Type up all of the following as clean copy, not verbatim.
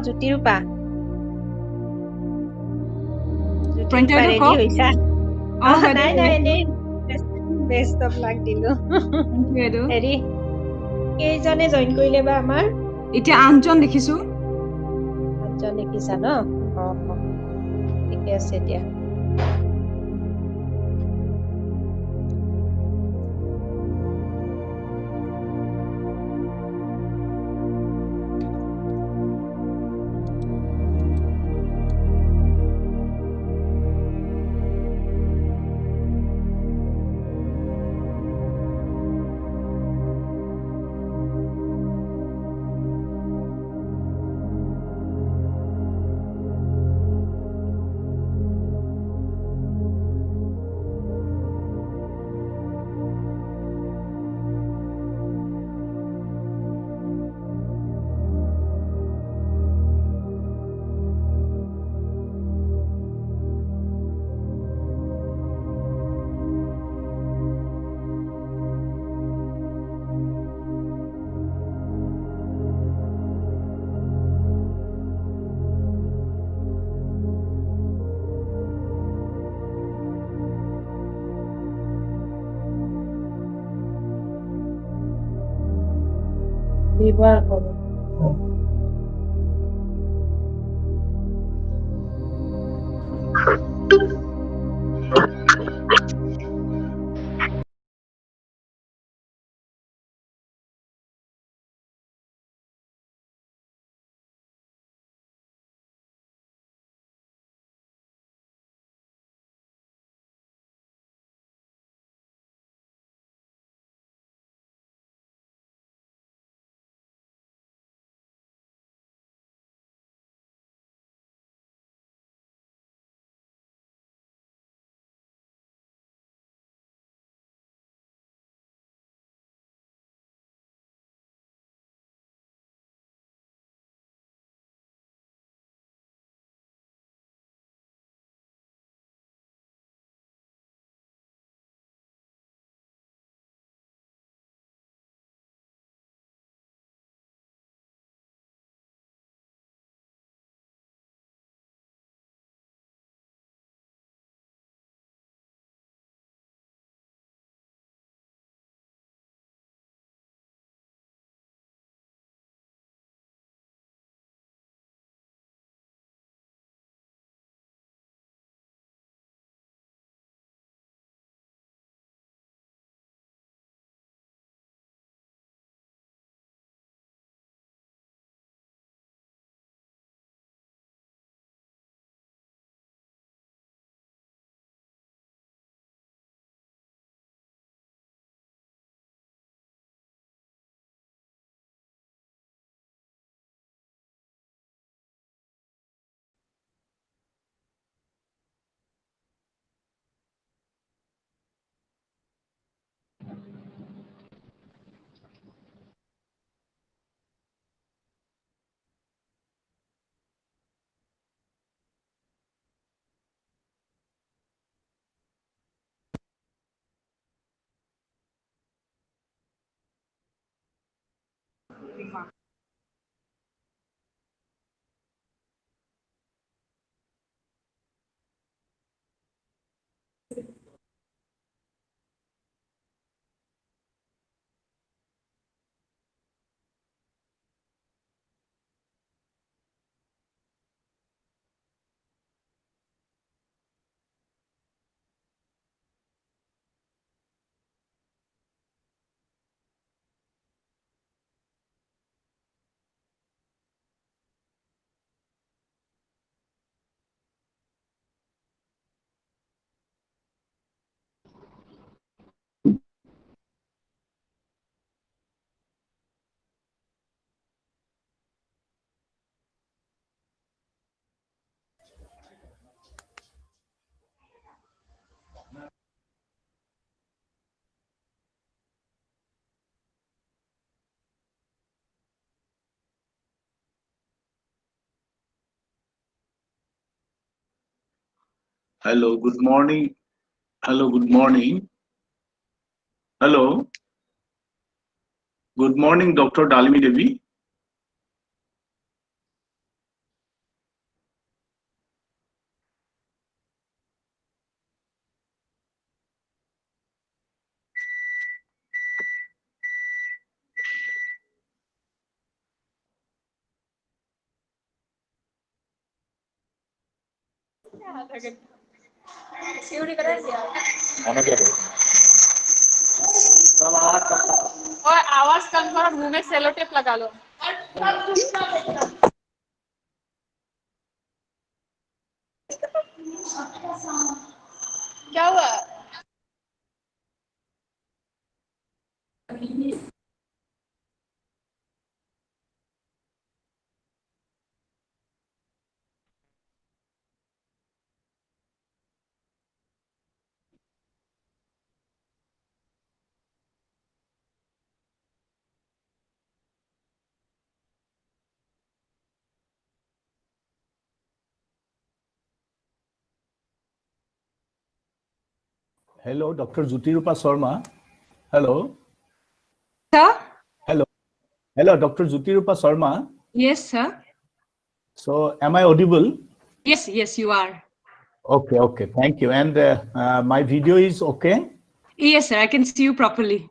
Jyotirupa প্ৰিণ্টাৰটো ready কওক। হৈছা? নাই এনেই বেষ্ট অফ লাক দিলো। হেৰি কেইজনে জইন কৰিলে বা আমাৰ? এতিয়া 8জন দেখিছো। 8জন দেখিছা ন? ঠিকে আছে দিয়া। ব্যৱহাৰ কৰোঁ। Hello, good morning. Hello, good morning. Hello. Good morning, Dr. Dalimi Devi. और आवाज कम करो, मुंह में सेलो टेप लगा लो। क्या हुआ? Hello, Dr. Jyotirupa Sharma. Hello. Sir? Hello. Hello, Dr. Jyotirupa Sharma. Yes, sir. So, am I audible? Yes, yes, you are. Okay, okay. Thank you. And my video is okay? Yes, sir. I can see you properly.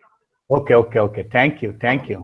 Okay, okay, okay. Thank you. Thank you.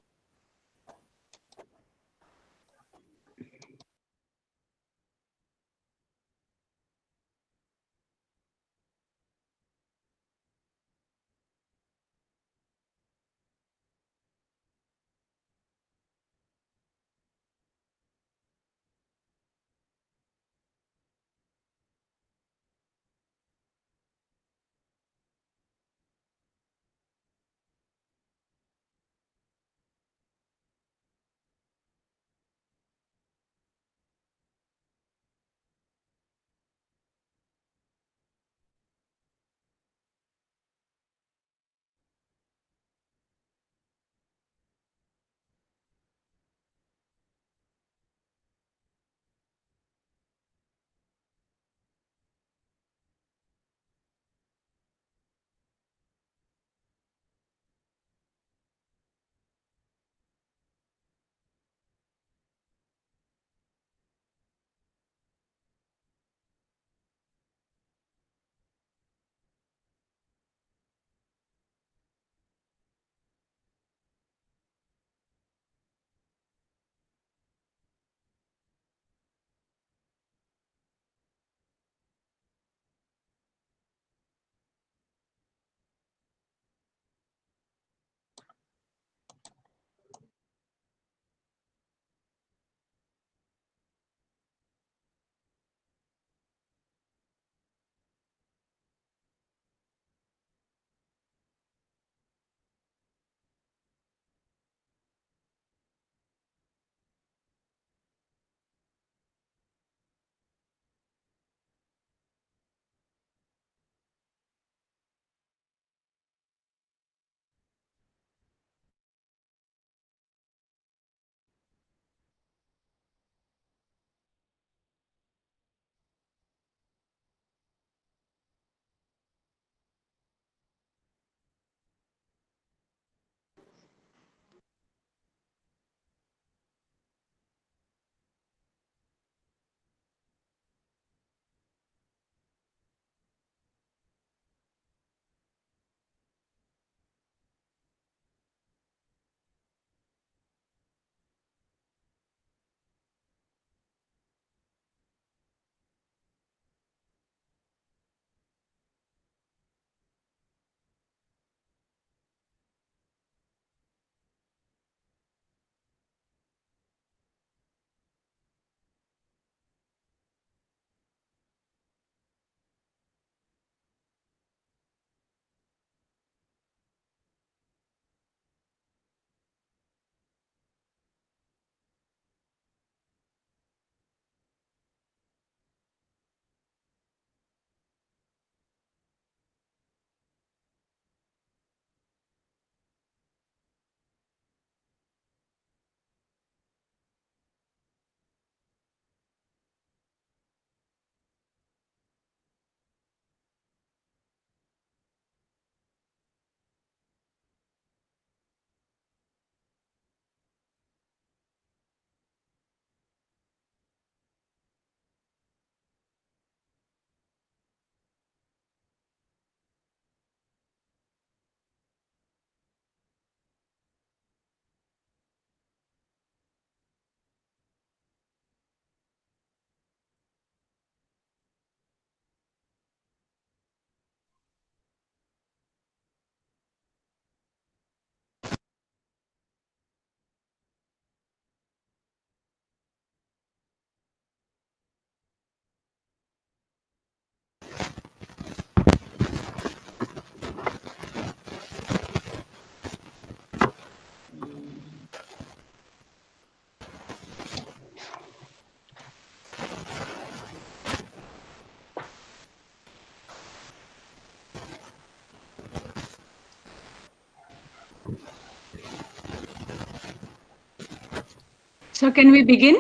So can we begin?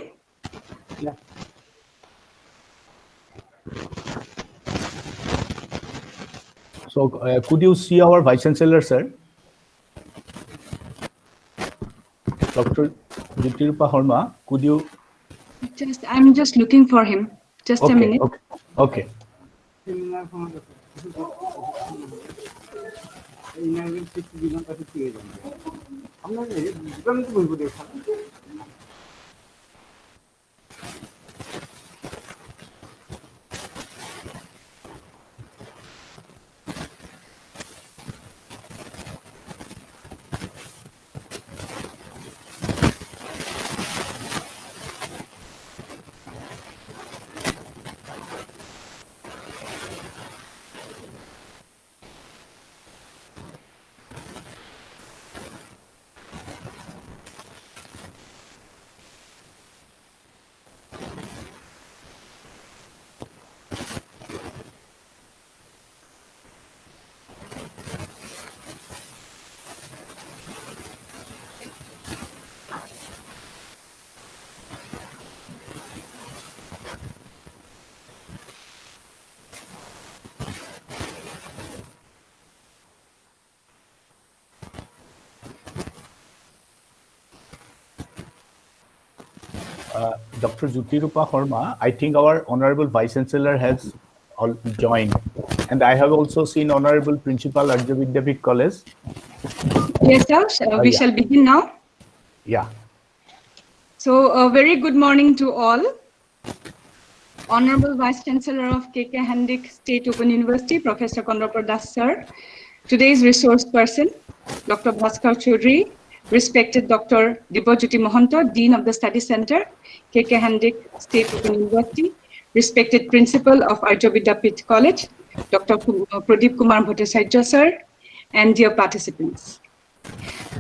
Yeah. So could you see our Vice Chancellor, sir? Dr. Jyotirupa Harma, could you? I'm just looking for him. Just a minute. Okay. Dr. Jyotirupa Harma, I think our Honorable Vice Chancellor has joined. And I have also seen Honorable Principal Arya Vidyapeeth College. Yes, sir. We shall begin now. Yeah. So a very good morning to all. Honorable Vice Chancellor of KK Handiqui State Open University, Professor Kanta Das, sir. Today's resource person, Dr. Bhaskar Chaudhary, respected Dr. Dibojyoti Mohanto, Dean of the Study Center, KK Handiqui State Open University, respected Principal of Arya Vidyapeeth College, Dr. Pradeep Kumar Bhattacharya, sir, and dear participants.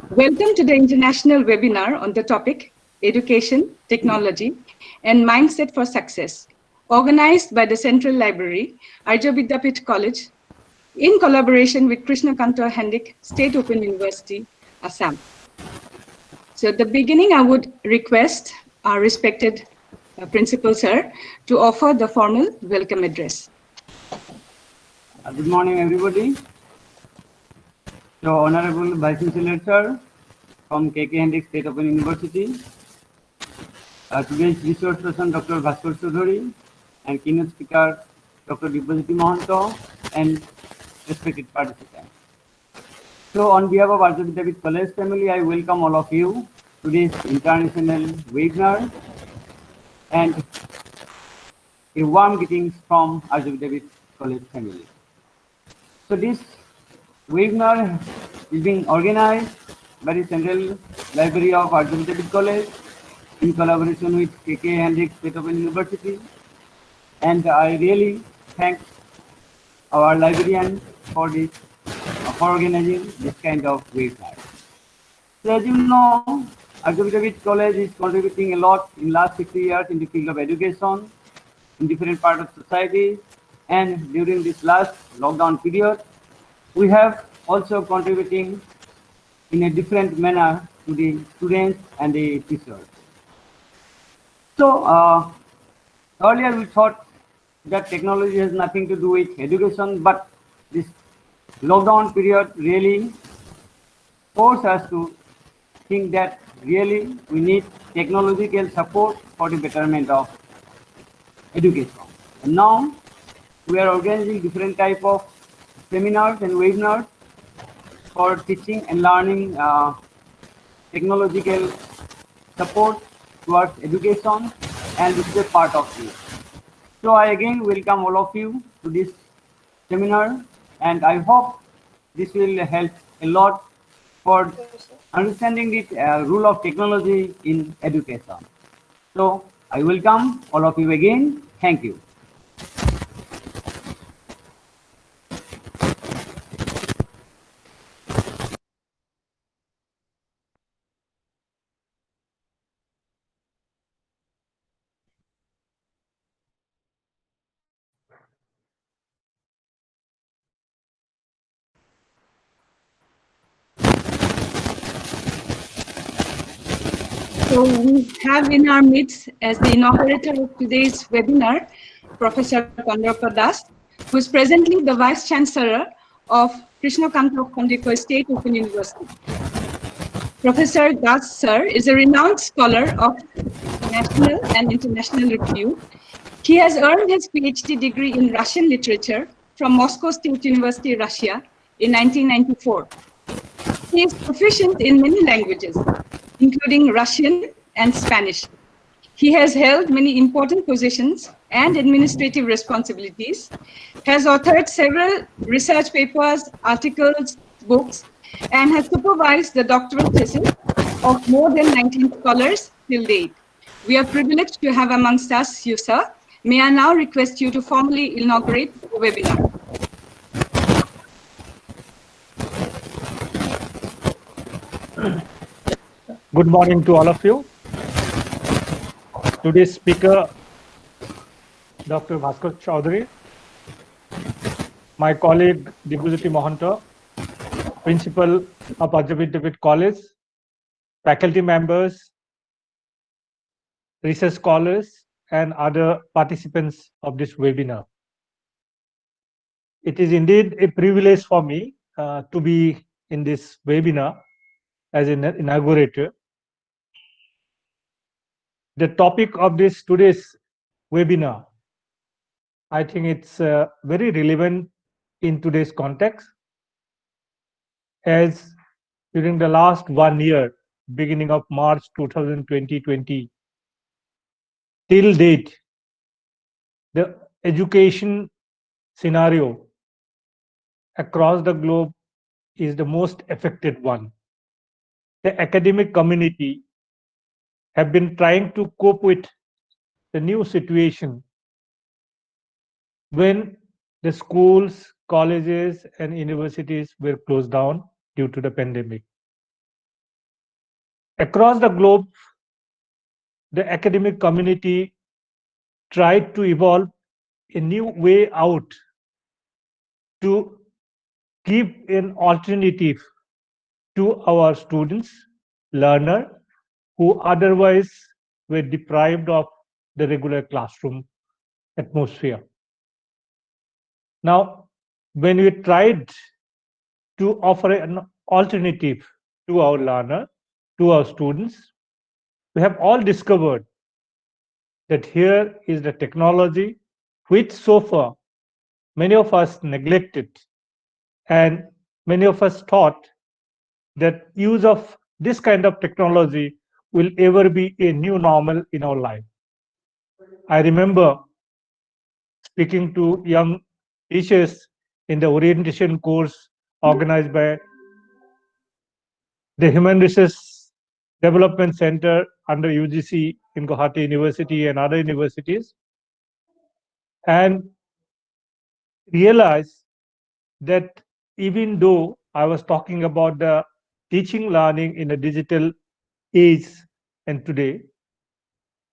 Welcome to the international webinar on the topic, Education, Technology, and Mindset for Success, organized by the Central Library, Arya Vidyapeeth College, in collaboration with Krishna Kanta Handiqui State Open University, Assam. So at the beginning, I would request our respected Principal, sir, to offer the formal welcome address. Good morning, everybody. So, Honorable Vice Chancellor, sir, from KK Handiqui State Open University. Today's resource person, Dr. Bhaskar Chaudhary, and keynote speaker, Dr. Dibojyoti Mohanto, and respected participants. So, on behalf of Arya Vidyapeeth College family, I welcome all of you to this international webinar and a warm greetings from Arya Vidyapeeth College family. So, this webinar is being organized by the Central Library of Arya Vidyapeeth College in collaboration with KK Handiqui State Open University, and I really thank our librarian for organizing this kind of webinar. So as you know, Arya Vidyapeeth College is contributing a lot in last 60 years in the field of education in different parts of society, and during this last lockdown period, we have also contributing in a different manner to the students and the teachers. So earlier we thought that technology has nothing to do with education, but this lockdown period really forced us to think that really we need technological support for the betterment of education. And now we are organizing different type of seminars and webinars for teaching and learning technological support towards education, and this is a part of it. So I again welcome all of you to this seminar, and I hope this will help a lot for understanding the role of technology in education. So I welcome all of you again. Thank you. So we have in our midst as the inaugurator of today's webinar, Professor Kanta Das, who is presently the Vice Chancellor of Krishna Kanta of Handiqui State Open University. Professor Das sir is a renowned scholar of national and international repute. He has earned his PhD degree in Russian literature from Moscow State University, Russia in 1994. He is proficient in many languages, including Russian and Spanish. He has held many important positions and administrative responsibilities, has authored several research papers, articles, books, and has supervised the doctoral thesis of more than 19 scholars till date. We are privileged to have amongst us you, sir. May I now request you to formally inaugurate the webinar. Good morning to all of you. Today's speaker, Dr. Bhaskar Chaudhary, my colleague Vidyapeeth Mohanta, Principal of Vidyapeeth College, faculty members, research scholars, and other participants of this webinar. It is indeed a privilege for me to be in this webinar as an inaugurator. The topic of this today's webinar, I think it's very relevant in today's context, as during the last 1 year, beginning of March 2020, till date, the education scenario across the globe is the most affected one. The academic community have been trying to cope with the new situation when the schools, colleges, and universities were closed down due to the pandemic. Across the globe, the academic community tried to evolve a new way out to give an alternative to our students, learners, who otherwise were deprived of the regular classroom atmosphere. Now, when we tried to offer an alternative to our learner, to our students, we have all discovered that here is the technology which so far many of us neglected, and many of us thought that use of this kind of technology will ever be a new normal in our life. I remember speaking to young teachers in the orientation course organized by the Human Resource Development Center under UGC in Guwahati University and other universities, and realized that even though I was talking about the teaching learning in a digital age and today,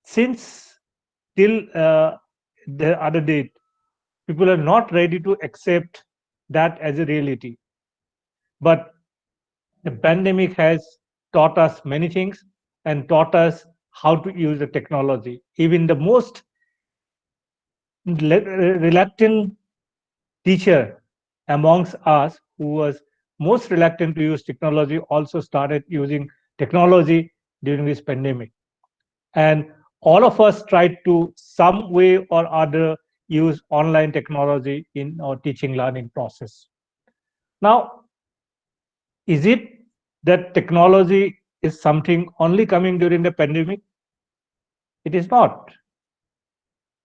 since till the other date, people are not ready to accept that as a reality. But the pandemic has taught us many things and taught us how to use the technology. Even the most reluctant teacher amongst us, who was most reluctant to use technology, also started using technology during this pandemic. And all of us tried to some way or other use online technology in our teaching learning process. Now, is it that technology is something only coming during the pandemic? It is not.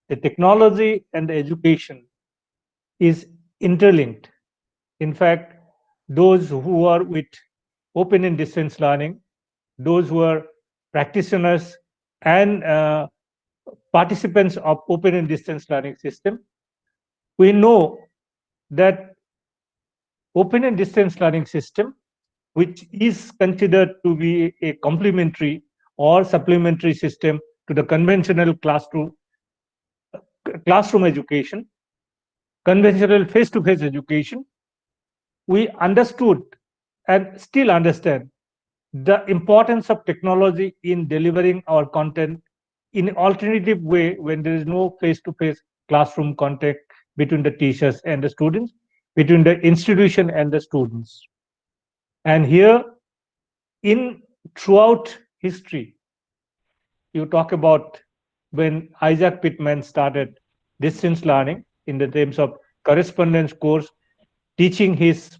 The technology and the education is interlinked. In fact, those who are with open and distance learning, those who are practitioners and participants of open and distance learning system, we know that open and distance learning system, which is considered to be a complementary or supplementary system to the conventional classroom education, conventional face-to-face education, we understood and still understand the importance of technology in delivering our content in an alternative way when there is no face-to-face classroom contact between the teachers and the students, between the institution and the students. And here, in throughout history, you talk about when Isaac Pittman started distance learning in the terms of correspondence course, teaching his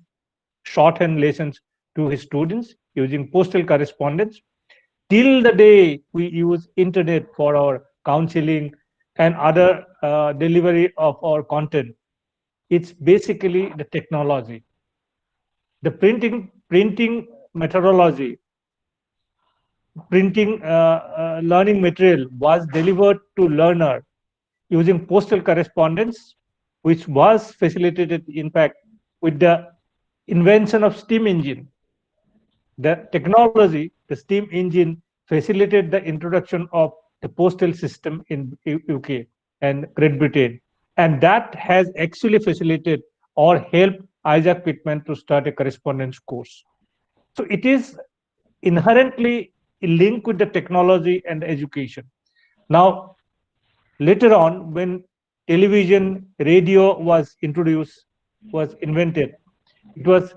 shorthand lessons to his students using postal correspondence, till the day we use internet for our counseling and other delivery of our content. It's basically the technology. The printing methodology, printing learning material was delivered to learner using postal correspondence, which was facilitated, in fact, with the invention of steam engine. The technology, the steam engine, facilitated the introduction of the postal system in UK and Great Britain. And that has actually facilitated or helped Isaac Pittman to start a correspondence course. So it is inherently linked with the technology and education. Now, later on, when television, radio was introduced, was invented, it was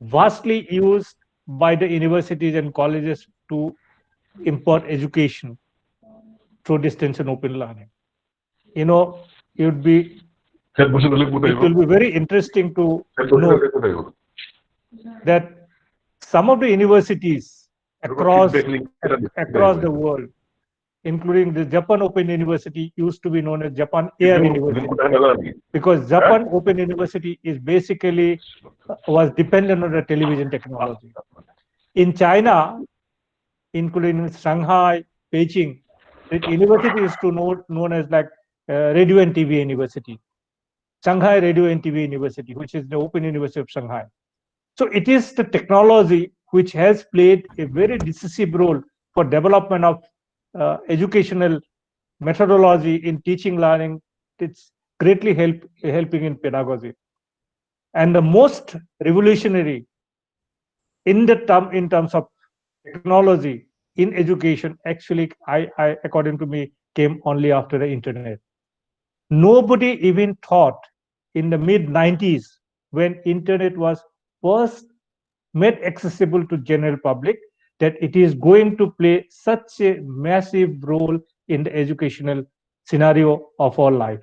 vastly used by the universities and colleges to impart education through distance and open learning. You know, it will be very interesting to note that some of the universities across the world, including the Japan Open University, used to be known as Japan Air University, because Japan Open University is basically was dependent on the television technology. In China, including Shanghai, Beijing, the university is known as like Radio and TV University, Shanghai Radio and TV University, which is the Open University of Shanghai. So it is the technology which has played a very decisive role for development of educational methodology in teaching learning. It's greatly helping in pedagogy. And the most revolutionary in terms of technology in education, actually, I according to me, came only after the internet. Nobody even thought in the mid-90s, when internet was first made accessible to general public, that it is going to play such a massive role in the educational scenario of our life.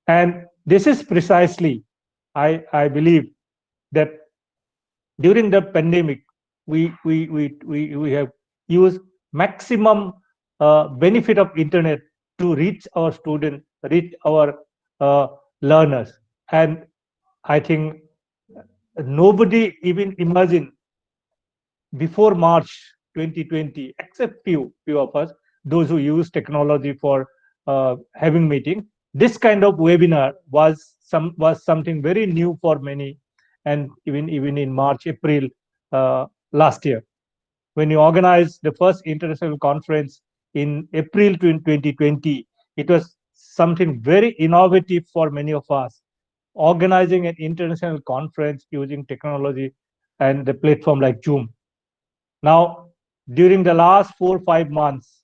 And this is precisely, I believe, that during the pandemic, we have used maximum benefit of internet to reach our students, reach our learners. And I think nobody even imagined before March 2020, except few of us, those who use technology for having meeting, this kind of webinar was something very new for many, and even in March, April last year, when you organized the first international conference in April 2020, it was something very innovative for many of us, organizing an international conference using technology and the platform like Zoom. Now, during the last 4 or 5 months,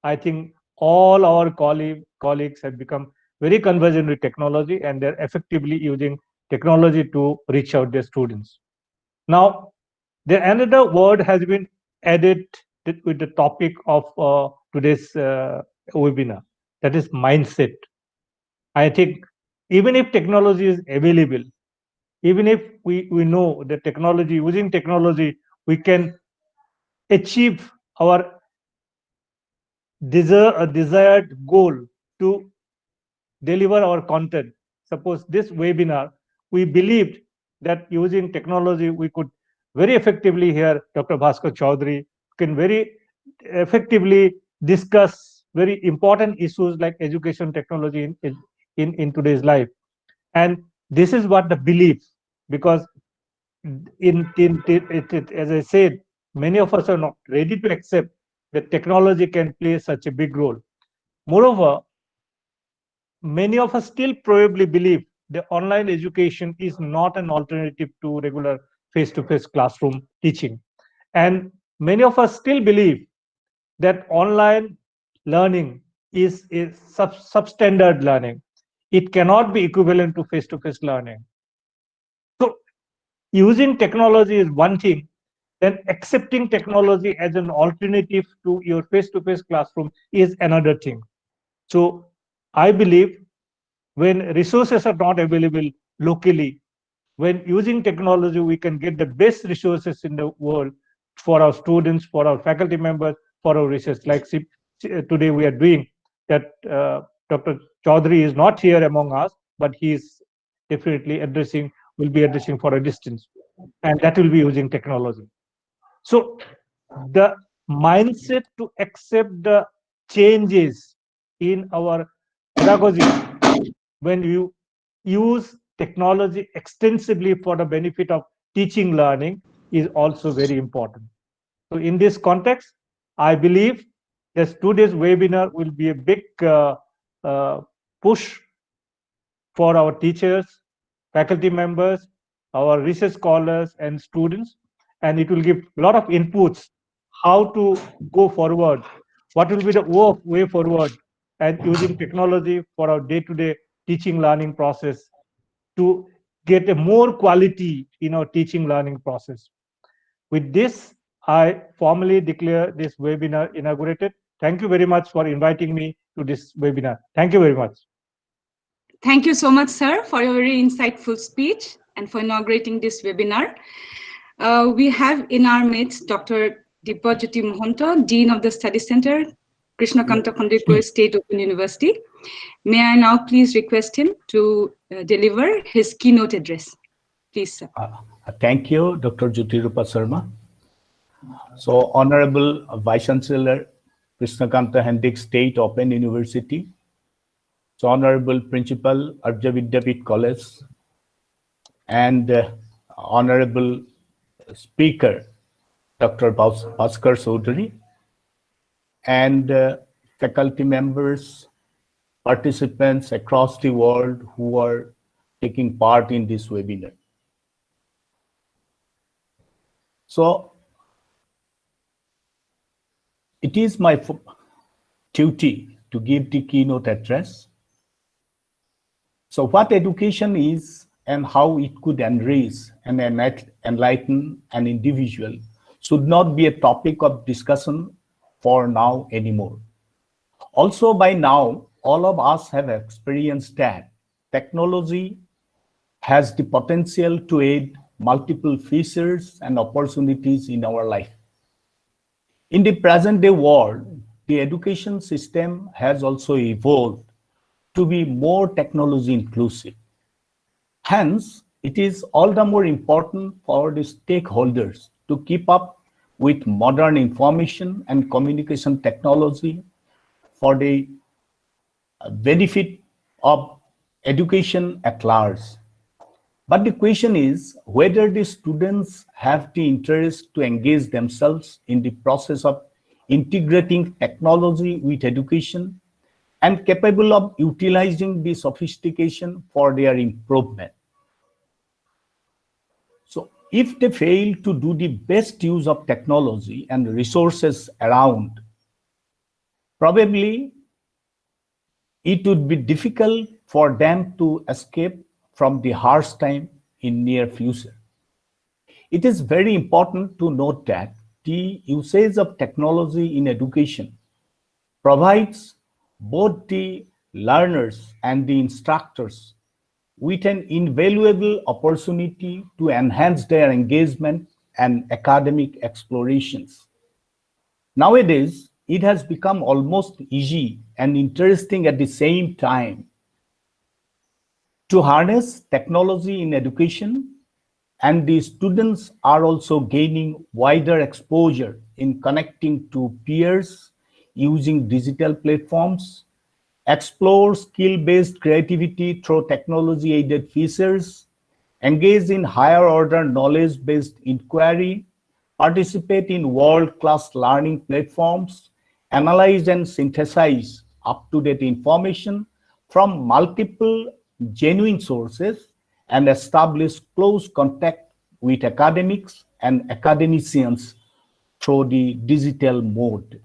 I think all our colleagues have become very conversant with technology, and they're effectively using technology to reach out their students. Now, another word has been added with the topic of today's webinar, that is mindset. I think even if technology is available, even if we know that using technology, we can achieve our desired goal to deliver our content. Suppose this webinar, we believed that using technology, we could very effectively hear Dr. Bhaskar Chaudhary, can very effectively discuss very important issues like education technology in today's life. And this is what the belief, because as I said, many of us are not ready to accept that technology can play such a big role. Moreover, many of us still probably believe that online education is not an alternative to regular face-to-face classroom teaching. And many of us still believe that online learning is substandard learning. It cannot be equivalent to face-to-face learning. So using technology is one thing, then accepting technology as an alternative to your face-to-face classroom is another thing. So I believe when resources are not available locally, when using technology, we can get the best resources in the world for our students, for our faculty members, for our research. Like today we are doing that. Dr. Chaudhary is not here among us, but he is definitely will be addressing for a distance, and that will be using technology. So the mindset to accept the changes in our pedagogy when you use technology extensively for the benefit of teaching learning is also very important. So in this context, I believe that today's webinar will be a big push for our teachers, faculty members, our research scholars and students, and it will give a lot of inputs how to go forward, what will be the way forward, and using technology for our day-to-day teaching learning process to get a more quality in our teaching learning process. With this, I formally declare this webinar inaugurated. Thank you very much for inviting me to this webinar. Thank you very much. Thank you so much, sir, for your very insightful speech and for inaugurating this webinar. We have in our midst Dr. Dibyajuti Mohanto, Dean of the Study Center, Krishna Kanta Handiqui State Open University. May I now please request him to deliver his keynote address. Please, sir. Thank you, Dr. Jyotirupa Sharma. So, Honorable Vice Chancellor, Krishna Kanta Handiqui State Open University. So, Honorable Principal, Arya Vidyapeeth College, and Honorable Speaker, Dr. Bhaskar Chaudhary, and faculty members, participants across the world who are taking part in this webinar. So, it is my duty to give the keynote address. So what education is and how it could enrich and enlighten an individual should not be a topic of discussion for now anymore. Also, by now, all of us have experienced that technology has the potential to aid multiple features and opportunities in our life. In the present day world, the education system has also evolved to be more technology inclusive. Hence, it is all the more important for the stakeholders to keep up with modern information and communication technology for the benefit of education at large. But the question is whether the students have the interest to engage themselves in the process of integrating technology with education and capable of utilizing the sophistication for their improvement. So if they fail to do the best use of technology and resources around, probably it would be difficult for them to escape from the harsh time in near future. It is very important to note that the usage of technology in education provides both the learners and the instructors with an invaluable opportunity to enhance their engagement and academic explorations. Nowadays, it has become almost easy and interesting at the same time to harness technology in education, and the students are also gaining wider exposure in connecting to peers using digital platforms, explore skill-based creativity through technology-aided features, engage in higher-order knowledge-based inquiry, participate in world-class learning platforms, analyze and synthesize up-to-date information from multiple genuine sources, and establish close contact with academics and academicians through the digital mode.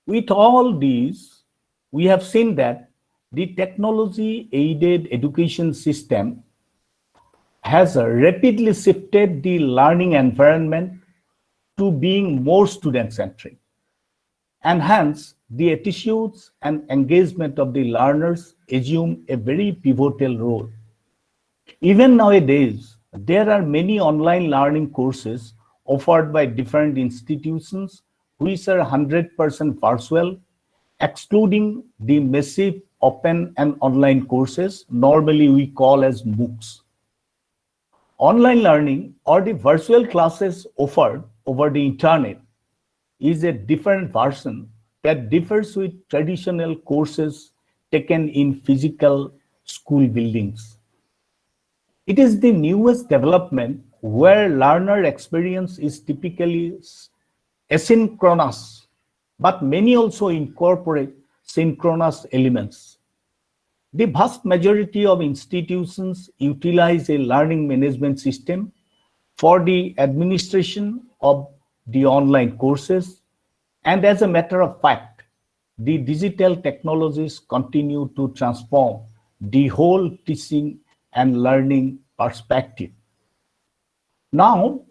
With all these, we have seen that the technology-aided education system has rapidly shifted the learning environment to being more student-centric. And hence, the attitudes and engagement of the learners assume a very pivotal role. Even nowadays, there are many online learning courses offered by different institutions which are 100% virtual, excluding the massive open and online courses normally we call as MOOCs. Online learning or the virtual classes offered over the internet is a different version that differs with traditional courses taken in physical school buildings. It is the newest development where learner experience is typically asynchronous, but many also incorporate synchronous elements. The vast majority of institutions utilize a learning management system for the administration of the online courses, and as a matter of fact, the digital technologies continue to transform the whole teaching and learning perspective. Now,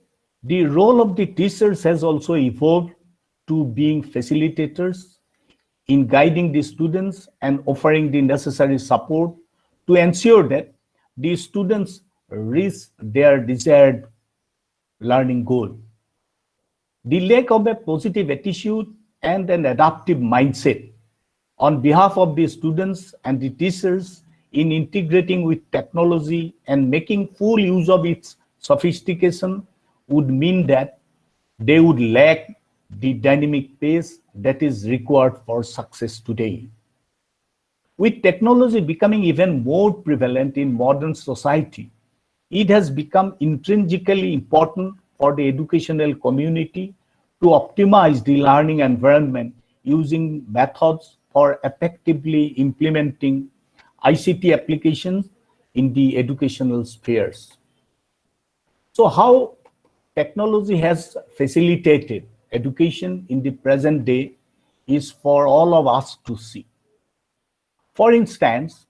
the role of the teachers has also evolved to being facilitators in guiding the students and offering the necessary support to ensure that the students reach their desired learning goal. The lack of a positive attitude and an adaptive mindset on behalf of the students and the teachers in integrating with technology and making full use of its sophistication would mean that they would lack the dynamic pace that is required for success today. With technology becoming even more prevalent in modern society, it has become intrinsically important for the educational community to optimize the learning environment using methods for effectively implementing ICT applications in the educational spheres. So how technology has facilitated education in the present day is for all of us to see. For instance,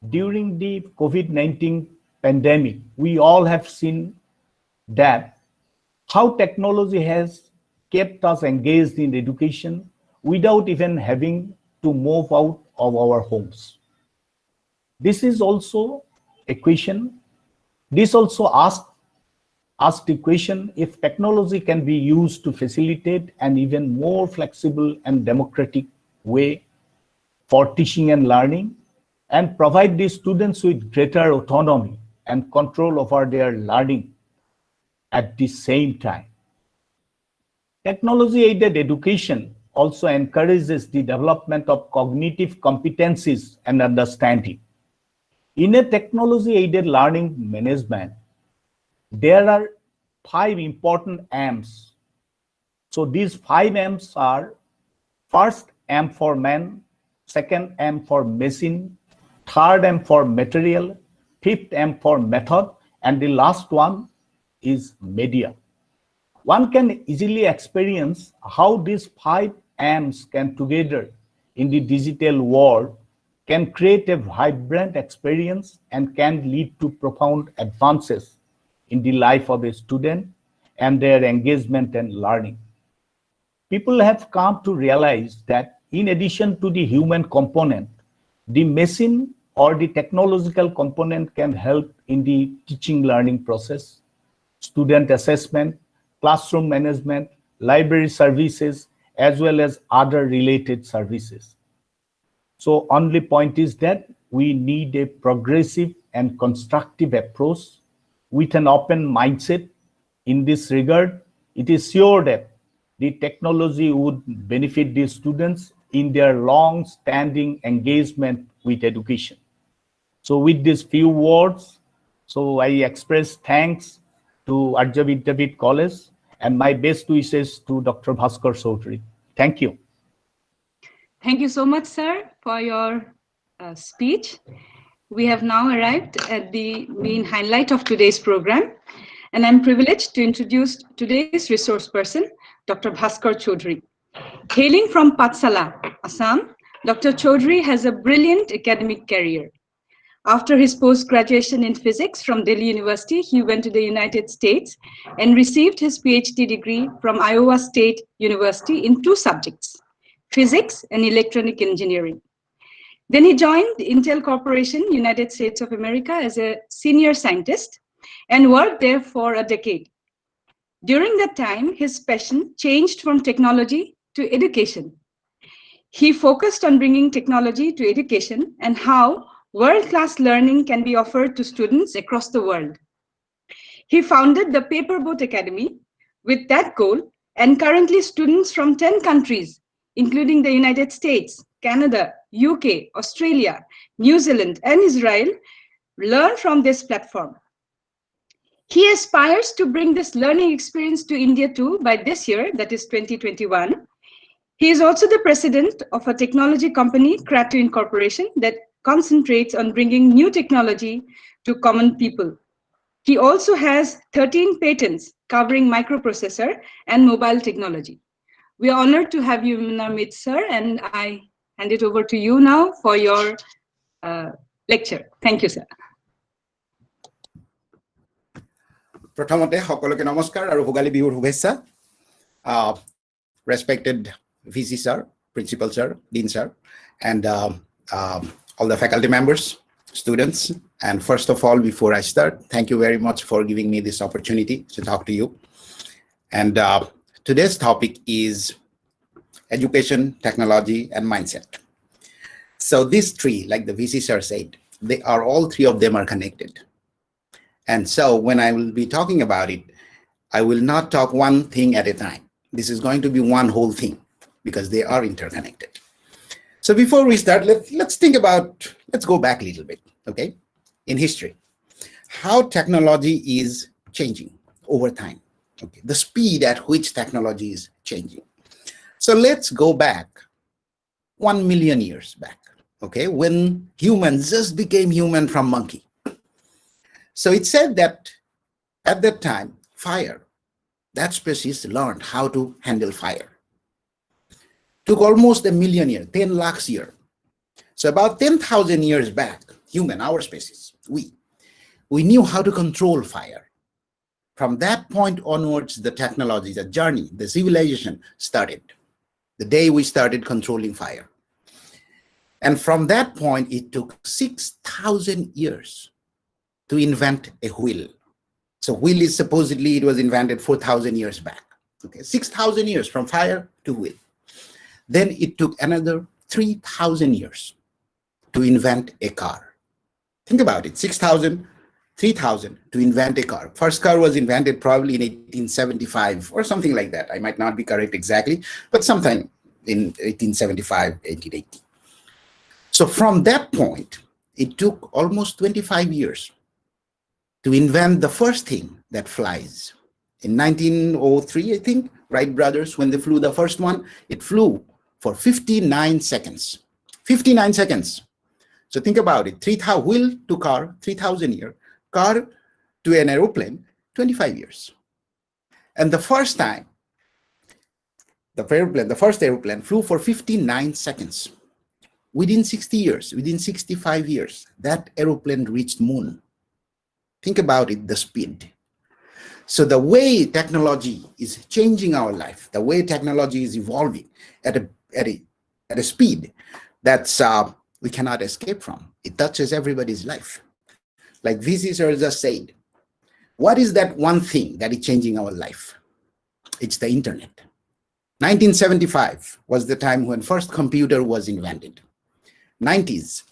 during the COVID-19 pandemic, we all have seen that how technology has kept us engaged in education without even having to move out of our homes. This is also a question. This also asks the question if technology can be used to facilitate an even more flexible and democratic way for teaching and learning and provide the students with greater autonomy and control over their learning at the same time. Technology-aided education also encourages the development of cognitive competencies and understanding. In a technology-aided learning management, there are 5 important M's. So these 5 M's are: first M for man, second M for machine, third M for material, fifth M for method, and the last one is media. One can easily experience how these 5 M's can together in the digital world can create a vibrant experience and can lead to profound advances in the life of a student and their engagement and learning. People have come to realize that in addition to the human component, the machine or the technological component can help in the teaching learning process, student assessment, classroom management, library services, as well as other related services. So only point is that we need a progressive and constructive approach with an open mindset. In this regard, it is sure that the technology would benefit the students in their long-standing engagement with education. So with these few words, so I express thanks to Arya Vidyapeeth College and my best wishes to Dr. Bhaskar Chaudhary. Thank you. Thank you so much, sir, for your speech. We have now arrived at the main highlight of today's program. and I'm privileged to introduce today's resource person, Dr. Bhaskar Chaudhary. Hailing from Patsala, Assam, Dr. Chaudhary has a brilliant academic career. After his post-graduation in physics from Delhi University, he went to the United States and received his PhD degree from Iowa State University in 2 subjects, physics and electronic engineering. Then he joined Intel Corporation, United States of America, as a senior scientist and worked there for a decade. During that time, his passion changed from technology to education. He focused on bringing technology to education and how world-class learning can be offered to students across the world. He founded the Paperboat Academy with that goal, and currently students from 10 countries, including the United States, Canada, UK, Australia, New Zealand, and Israel, learn from this platform. He aspires to bring this learning experience to India too by this year, that is 2021. He is also the president of a technology company, Kratu Incorporation, that concentrates on bringing new technology to common people. He also has 13 patents covering microprocessor and mobile technology. We are honored to have you in our midst, sir, and I hand it over to you now for your lecture. Thank you, sir. প্ৰথমতে সকলোকে নমস্কাৰ আৰু ভোগালী বিহুৰ শুভেচ্ছা respected VC sir, principal sir, dean sir, and all the faculty members, students, and first of all, before I start, thank you very much for giving me this opportunity to talk to you. And today's topic is education, technology, and mindset. So these 3, like the VC sir said, they are all 3 of them are connected. And so when I will be talking about it, I will not talk one thing at a time. This is going to be one whole thing because they are interconnected. So before we start, let's go back a little bit, okay? In history, how technology is changing over time, okay? The speed at which technology is changing. So let's go back 1 million years back, okay? When humans just became human from monkey. So it said that at that time, fire, that species learned how to handle fire. Took almost 1 million years, 10 lakhs years. So about 10,000 years back, human, our species, we knew how to control fire. From that point onwards, the technology, the journey, the civilization started. The day we started controlling fire. And from that point, it took 6,000 years to invent a wheel. So wheel is supposedly, it was invented 4,000 years back. Okay, 6,000 years from fire to wheel. Then it took another 3,000 years to invent a car. Think about it, 6,000, 3,000 to invent a car. First car was invented probably in 1875 or something like that. I might not be correct exactly, but sometime in 1875, 1880. So from that point, it took almost 25 years to invent the first thing that flies. In 1903, I think, Wright brothers, when they flew the first one, it flew for 59 seconds. 59 seconds. So think about it, wheel to car, 3,000 years, car to an aeroplane, 25 years. And the first time, the first aeroplane flew for 59 seconds. Within 60 years, within 65 years, that aeroplane reached moon. Think about it, the speed. So the way technology is changing our life, the way technology is evolving at a speed that's we cannot escape from. It touches everybody's life. Like VC sir just said, what is that one thing that is changing our life? It's the internet. 1975 was the time when first computer was invented. 90s,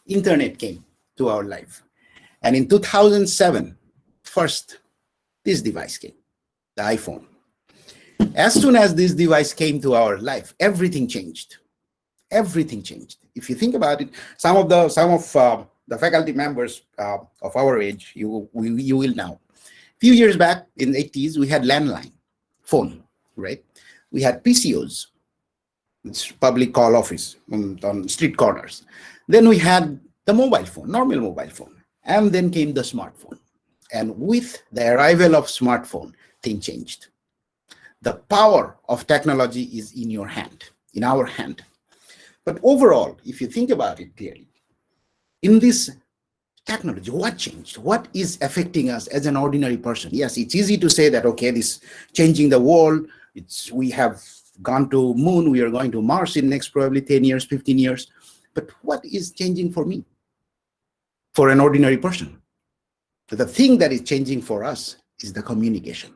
internet came to our life. And in 2007, first, this device came, the iPhone. As soon as this device came to our life, everything changed. Everything changed. If you think about it, some of the faculty members of our age, you will know. A few years back in the 80s, we had landline phone, right? We had PCOs, it's public call office on street corners. Then we had the mobile phone, normal mobile phone. And then came the smartphone. And with the arrival of smartphone, thing changed. The power of technology is in your hand, in our hand. But overall, if you think about it clearly, in this technology, what changed? What is affecting us as an ordinary person? Yes, it's easy to say that, okay, this changing the world, we have gone to moon, we are going to Mars in next probably 10 years, 15 years. But what is changing for me, for an ordinary person? The thing that is changing for us is the communication.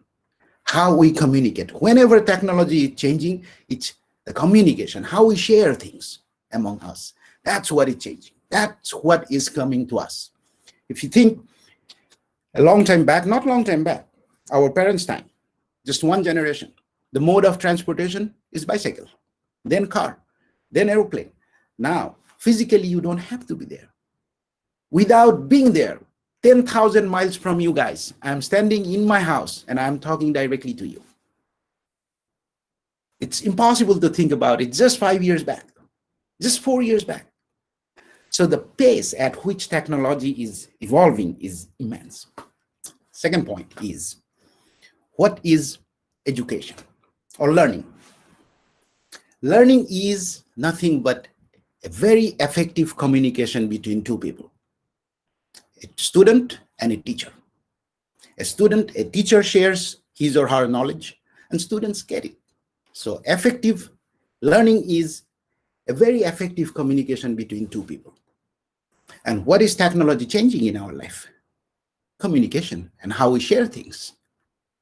How we communicate. Whenever technology is changing, it's the communication, how we share things among us. That's what is changing. That's what is coming to us. If you think a long time back, not long time back, our parents' time, just one generation, the mode of transportation is bicycle, then car, then aeroplane. Now, physically, you don't have to be there. Without being there, 10,000 miles from you guys, I'm standing in my house and I'm talking directly to you. It's impossible to think about it just 5 years back, just 4 years back. So the pace at which technology is evolving is immense. Second point is, what is education or learning? Learning is nothing but a very effective communication between two people, a student and a teacher. A student, a teacher shares his or her knowledge and students get it. So effective learning is a very effective communication between two people. And what is technology changing in our life? Communication and how we share things.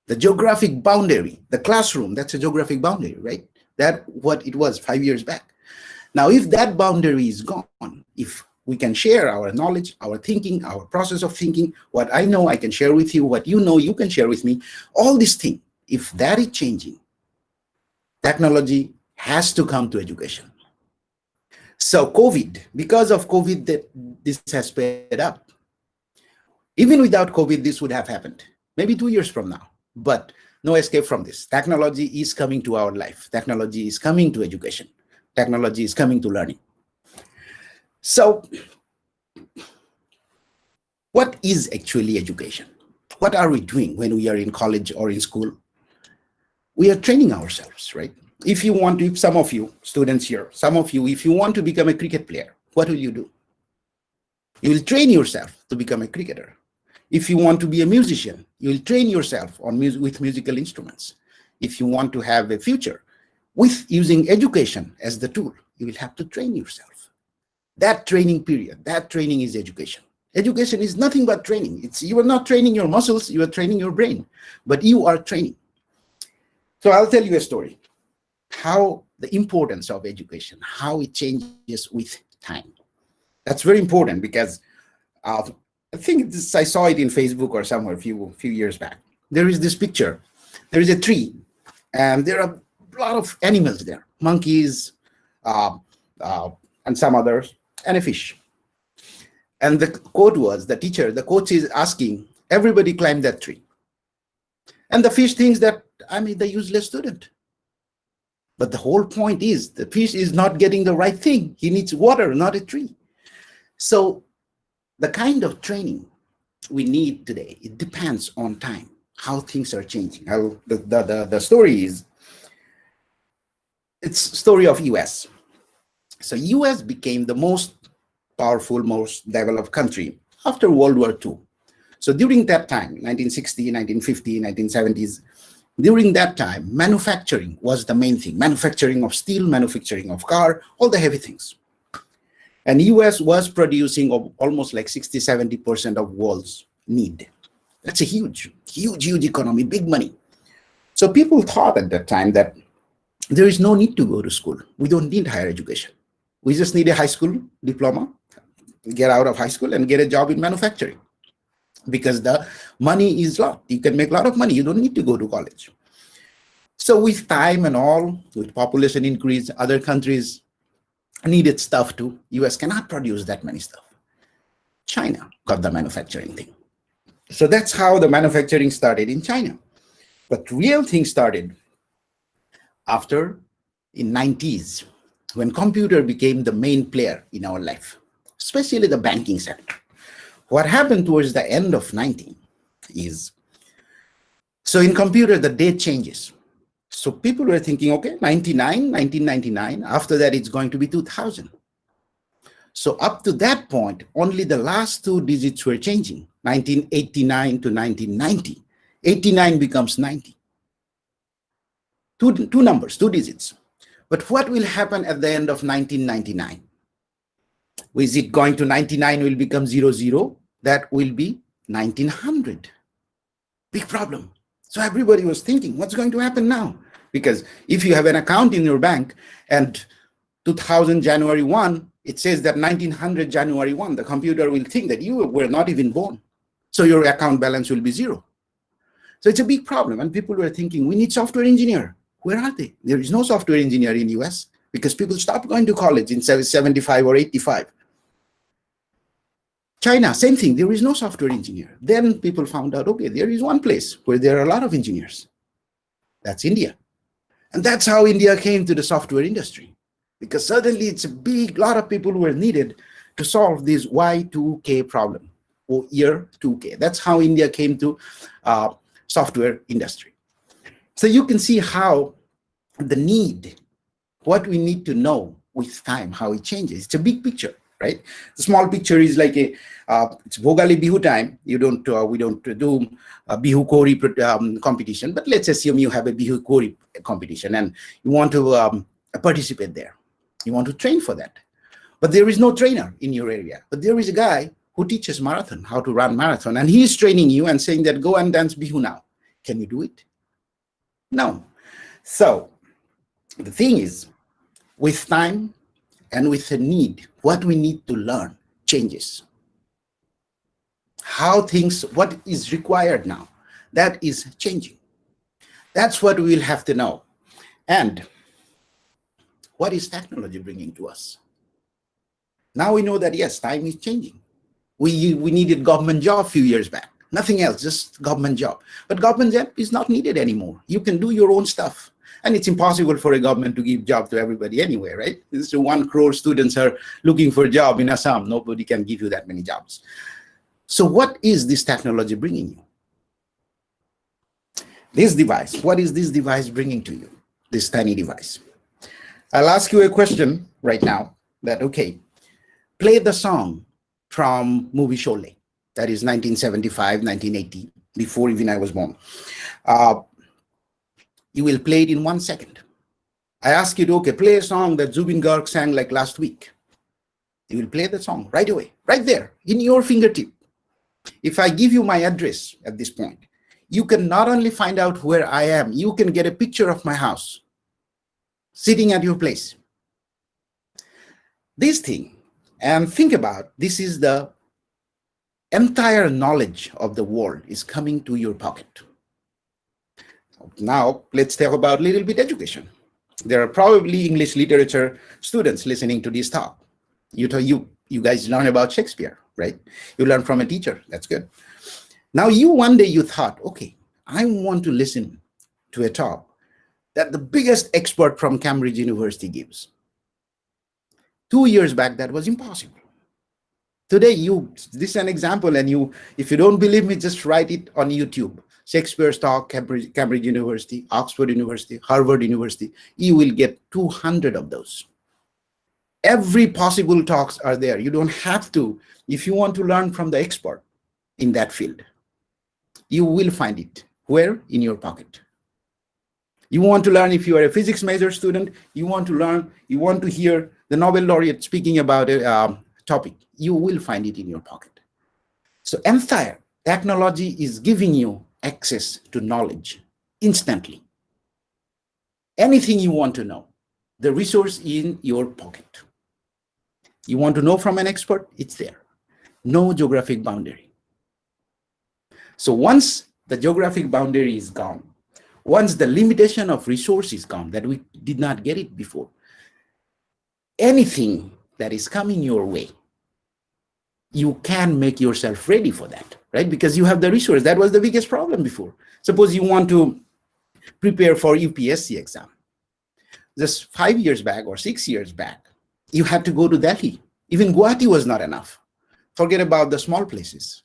The geographic boundary, the classroom, that's a geographic boundary, right? That's what it was 5 years back. Now, if that boundary is gone, if we can share our knowledge, our thinking, our process of thinking, what I know, I can share with you, what you know, you can share with me, all these things, if that is changing, technology has to come to education. So COVID, because of COVID, this has sped up. Even without COVID, this would have happened, maybe 2 years from now, but no escape from this. Technology is coming to our life. Technology is coming to education. Technology is coming to learning. So what is actually education? What are we doing when we are in college or in school? We are training ourselves, right? If you want to, if some of you students here, some of you, if you want to become a cricket player, what will you do? You will train yourself to become a cricketer. If you want to be a musician, you will train yourself on with musical instruments. If you want to have a future with using education as the tool, you will have to train yourself. That training period, that training is education. Education is nothing but training. You are not training your muscles, you are training your brain, but you are training. So I'll tell you a story. How the importance of education, how it changes with time. That's very important because I think I saw it in Facebook or somewhere a few years back. There is this picture. There is a tree, and there are a lot of animals there, monkeys, and some others, and a fish. And the quote was, the coach is asking, everybody climb that tree. And the fish thinks that I'm the useless student. But the whole point is the fish is not getting the right thing. He needs water, not a tree. So the kind of training we need today, it depends on time, how things are changing. The story is, it's story of US. So US became the most powerful, most developed country after World War II. So during that time, 1960, 1950, 1970s, during that time, manufacturing was the main thing. Manufacturing of steel, manufacturing of car, all the heavy things. And US was producing almost like 60-70% of world's need. That's a huge economy, big money. So people thought at that time that there is no need to go to school. We don't need higher education. We just need a high school diploma, get out of high school and get a job in manufacturing. Because the money is a lot. You can make a lot of money. You don't need to go to college. So with time and all, with population increase, other countries needed stuff too. US cannot produce that many stuff. China got the manufacturing thing. So that's how the manufacturing started in China. But real thing started after in 90s, when computer became the main player in our life, especially the banking sector. What happened towards the end of 90s, is, so in computer, the date changes. So people were thinking, okay, 1999, after that it's going to be 2000. So up to that point, only the last 2 digits were changing, 1989 to 1990. 89 becomes 90. Two numbers, 2 digits. But what will happen at the end of 1999? Is it going to 99 will become 00? That will be 1900. Big problem. So everybody was thinking, what's going to happen now? Because if you have an account in your bank and 2000 January 1, it says that 1900 January 1, the computer will think that you were not even born. So your account balance will be 0. So it's a big problem. And people were thinking, we need software engineer. Where are they? There is no software engineer in the US because people stopped going to college in 75 or 85. China, same thing. There is no software engineer. Then people found out, okay, there is one place where there are a lot of engineers. That's India. And that's how India came to the software industry. Because suddenly it's a big lot of people were needed to solve this Y2K problem, or year 2K. That's how India came to software industry. So you can see how the need, what we need to know with time, how it changes. It's a big picture, right? The small picture is like a, it's Bhogali Bihu time. We don't do a Bihu Kori competition, but let's assume you have a Bihu Kori competition and you want to participate there. You want to train for that. But there is no trainer in your area. But there is a guy who teaches marathon, how to run marathon. And he is training you and saying that go and dance Bihu now. Can you do it? No. So the thing is, with time and with the need, what we need to learn changes. How things, what is required now, that is changing. That's what we'll have to know. And what is technology bringing to us? Now we know that, yes, time is changing. We needed government job a few years back. Nothing else, just government job. But government job is not needed anymore. You can do your own stuff. And it's impossible for a government to give job to everybody anyway, right? This is 1 crore students are looking for a job in Assam. Nobody can give you that many jobs. So what is this technology bringing you? This device, what is this device bringing to you? This tiny device. I'll ask you a question right now that, okay, play the song from movie Sholay. That is 1975, 1980, before even I was born. You will play it in 1 second. I ask you to, okay, play a song that Zubin Garg sang like last week. You will play the song right away, right there, in your fingertip. If I give you my address at this point, you can not only find out where I am, you can get a picture of my house sitting at your place. This thing, and think about, this is the entire knowledge of the world is coming to your pocket. Now, let's talk about a little bit education. There are probably English literature students listening to this talk. You guys learn about Shakespeare, right? You learn from a teacher, that's good. Now one day you thought, okay, I want to listen to a talk that the biggest expert from Cambridge University gives. 2 years back, that was impossible. Today, this is an example, and if you don't believe me, just write it on YouTube. Shakespeare's talk, Cambridge University, Oxford University, Harvard University, you will get 200 of those. Every possible talks are there. You don't have to, if you want to learn from the expert in that field, you will find it. Where? In your pocket. You want to learn, if you are a physics major student, you want to learn, you want to hear the Nobel laureate speaking about a topic, you will find it in your pocket. So entire technology is giving you access to knowledge instantly. Anything you want to know, the resource in your pocket. You want to know from an expert, it's there. No geographic boundary. So once the geographic boundary is gone, once the limitation of resource is gone, that we did not get it before, anything that is coming your way, you can make yourself ready for that, right? Because you have the resource. That was the biggest problem before. Suppose you want to prepare for UPSC exam. Just 5 years back or 6 years back, you had to go to Delhi. Even Guwahati was not enough. Forget about the small places.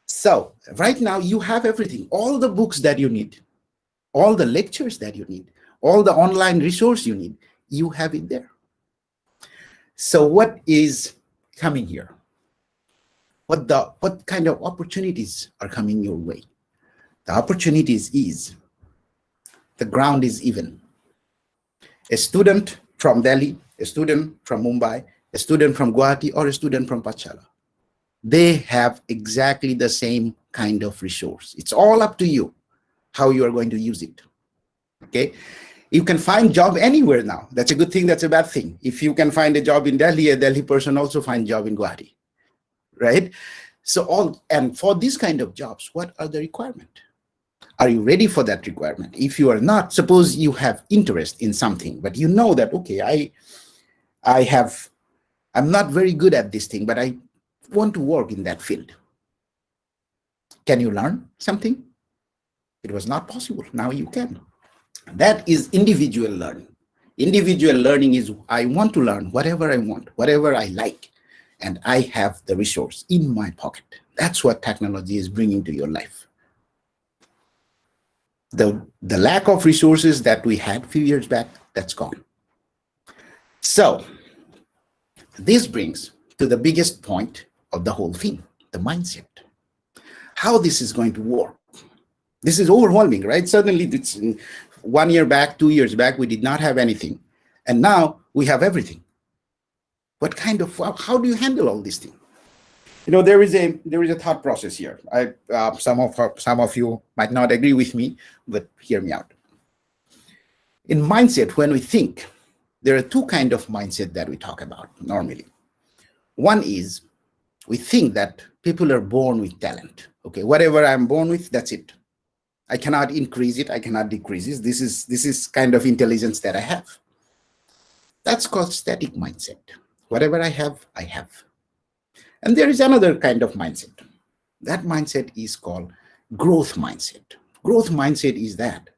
So right now you have everything, all the books that you need, all the lectures that you need, all the online resource you need, you have it there. So what is coming here? What kind of opportunities are coming your way? The opportunities is the ground is even. A student from Delhi, a student from Mumbai, a student from Guwahati, or a student from Pachala, they have exactly the same kind of resource. It's all up to you how you are going to use it. Okay, you can find job anywhere now. That's a good thing, that's a bad thing. If you can find a job in Delhi, a Delhi person also find job in Guwahati, right? So and for these kind of jobs, what are the requirements? Are you ready for that requirement? If you are not, suppose you have interest in something, but you know that, okay, I'm not very good at this thing, but I want to work in that field. Can you learn something? It was not possible. Now you can. That is individual learning. Individual learning is I want to learn whatever I want, whatever I like, and I have the resource in my pocket. That's what technology is bringing to your life. The lack of resources that we had a few years back, that's gone. So this brings to the biggest point of the whole thing, the mindset. How this is going to work. This is overwhelming, right? Suddenly, it's 1 year back, 2 years back, we did not have anything. And now we have everything. What kind of, how do you handle all these things? You know, there is a thought process here. Some of you might not agree with me, but hear me out. In mindset, when we think, there are two kinds of mindset that we talk about normally. One is we think that people are born with talent. Okay, whatever I'm born with, that's it. I cannot increase it, I cannot decrease it. This is kind of intelligence that I have. That's called static mindset. Whatever I have, I have. And there is another kind of mindset. That mindset is called growth mindset. Growth mindset is that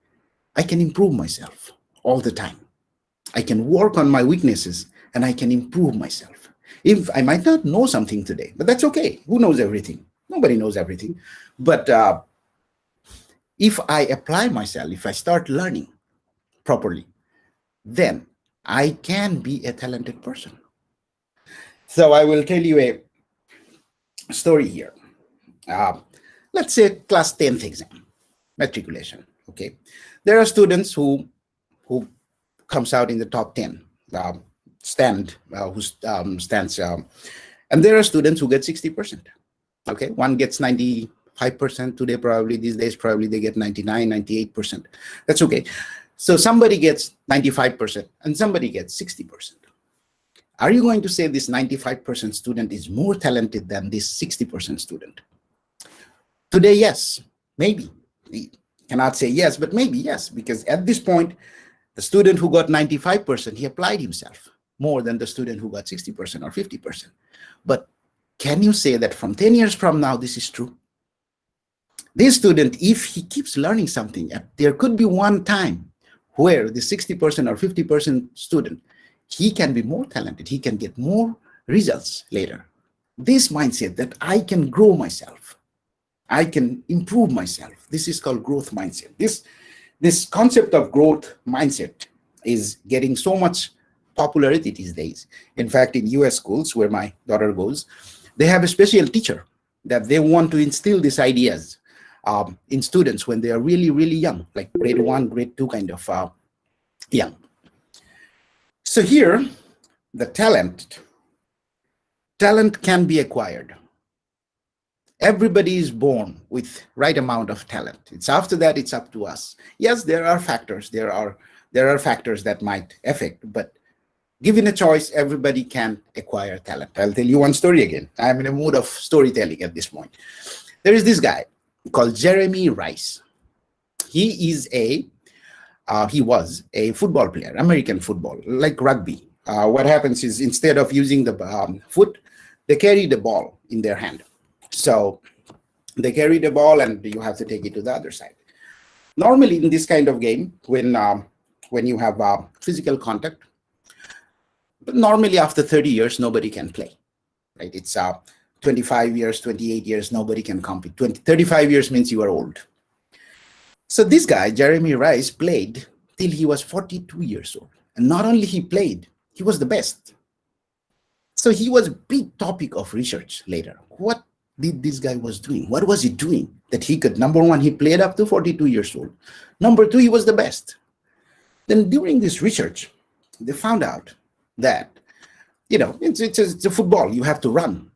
I can improve myself all the time. I can work on my weaknesses and I can improve myself. If I might not know something today, but that's okay. Who knows everything? Nobody knows everything. But if I apply myself, if I start learning properly, then I can be a talented person. So I will tell you a story here. Let's say class 10th exam, matriculation. Okay, there are students who comes out in the top 10 stands, and there are students who get 60%. Okay, one gets 95% today, probably these days, probably they get 99, 98%. That's okay. So somebody gets 95% and somebody gets 60%. Are you going to say this 95% student is more talented than this 60% student? Today, yes, maybe. We cannot say yes, but maybe yes, because at this point, the student who got 95%, he applied himself more than the student who got 60% or 50%. But can you say that from 10 years from now, this is true? This student, if he keeps learning something, there could be one time where the 60% or 50% student, he can be more talented, he can get more results later. This mindset that I can grow myself, I can improve myself, this is called growth mindset. This concept of growth mindset is getting so much popularity these days. In fact, in US schools where my daughter goes, they have a special teacher that they want to instill these ideas in students when they are really, really young, like grade 1, grade 2 kind of young. So here, the talent can be acquired. Everybody is born with right amount of talent. It's after that, it's up to us. Yes, there are factors. There are factors that might affect, but given a choice, everybody can acquire talent. I'll tell you one story again. I'm in a mood of storytelling at this point. There is this guy called Jeremy Rice. He was a football player, American football, like rugby. What happens is instead of using the foot, they carry the ball in their hand. So they carry the ball and you have to take it to the other side. Normally in this kind of game, when you have physical contact, but normally after 30 years, nobody can play, right? It's 25 years, 28 years, nobody can compete. 35 years means you are old. So this guy, Jeremy Rice, played till he was 42 years old. And not only he played, he was the best. So he was a big topic of research later. What did this guy was doing? What was he doing that he could? Number one, he played up to 42 years old. Number two, he was the best. Then during this research, they found out that, it's a football. You have to run.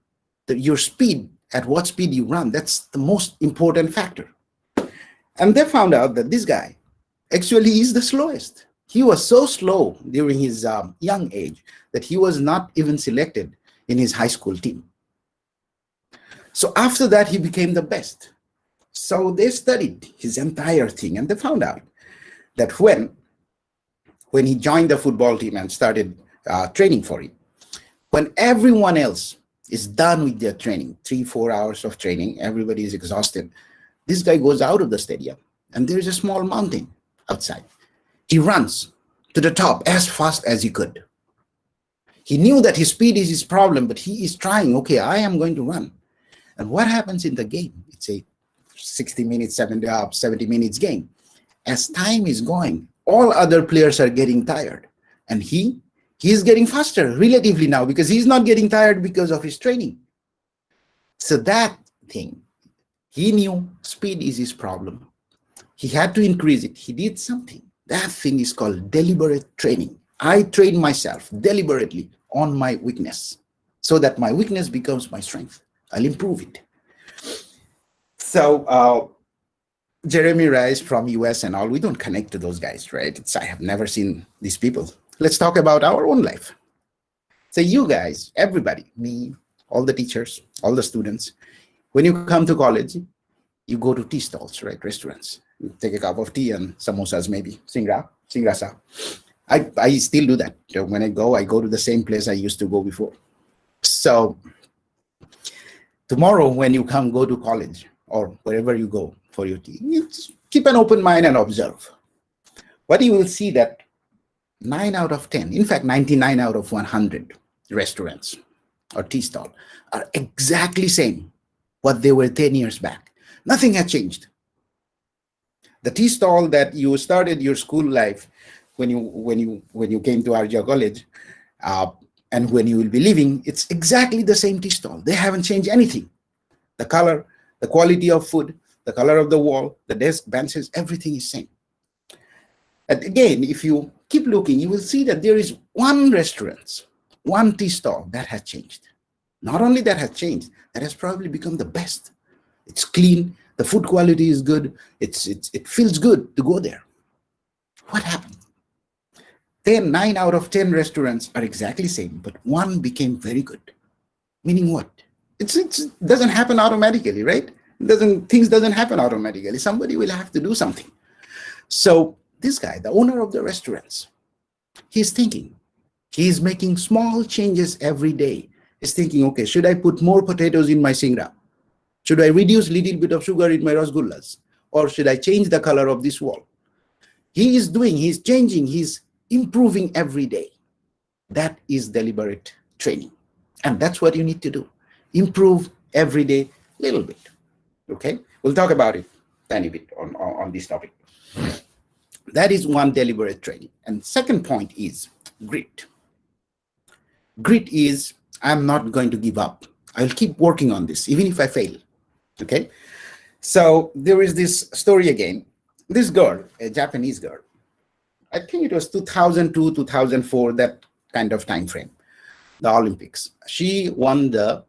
Your speed, at what speed you run, that's the most important factor. And they found out that this guy actually is the slowest. He was so slow during his young age that he was not even selected in his high school team. So after that, he became the best. So they studied his entire thing, and they found out that when he joined the football team and started training for it, when everyone else is done with their training, 3-4 hours of training, everybody is exhausted, this guy goes out of the stadium, and there is a small mountain outside. He runs to the top as fast as he could. He knew that his speed is his problem, but he is trying, okay, I am going to run. And what happens in the game? It's a 60 minutes, 70 minutes game. As time is going, all other players are getting tired. And he is getting faster relatively now because he's not getting tired because of his training. So that thing, he knew speed is his problem. He had to increase it. He did something. That thing is called deliberate training. I train myself deliberately on my weakness so that my weakness becomes my strength. I'll improve it. So Jeremy Rice from US and all, we don't connect to those guys, right? I have never seen these people. Let's talk about our own life. So you guys, everybody, me, all the teachers, all the students, when you come to college, you go to tea stalls, right? Restaurants. You take a cup of tea and samosas, maybe, singrasa. I still do that. When I go to the same place I used to go before. So tomorrow, when you go to college or wherever you go for your tea, you just keep an open mind and observe. What you will see that 9 out of 10, in fact, 99 out of 100 restaurants or tea stall are exactly same what they were 10 years back. Nothing has changed. The tea stall that you started your school life when you came to Arya College, and when you will be leaving, it's exactly the same tea stall. They haven't changed anything. The color, the quality of food, the color of the wall, the desk, benches, everything is same. And again, if you keep looking, you will see that there is one restaurant, one tea stall that has changed. Not only that has changed, that has probably become the best. It's clean, the food quality is good, it feels good to go there. What happened? 9 out of 10 restaurants are exactly same, but one became very good. Meaning what? It doesn't happen automatically, right? Things doesn't happen automatically. Somebody will have to do something. So this guy, the owner of the restaurants, he's thinking, he's making small changes every day. He's thinking, okay, should I put more potatoes in my singra? Should I reduce little bit of sugar in my rasgullas? Or should I change the color of this wall? He's changing, he's improving every day. That is deliberate training. And that's what you need to do. Improve every day, little bit. Okay? We'll talk about it tiny bit on this topic. That is one deliberate training. And second point is grit. Grit is, I'm not going to give up. I'll keep working on this, even if I fail. Okay? So there is this story again. This girl, a Japanese girl, I think it was 2002, 2004, that kind of time frame, the Olympics. She won the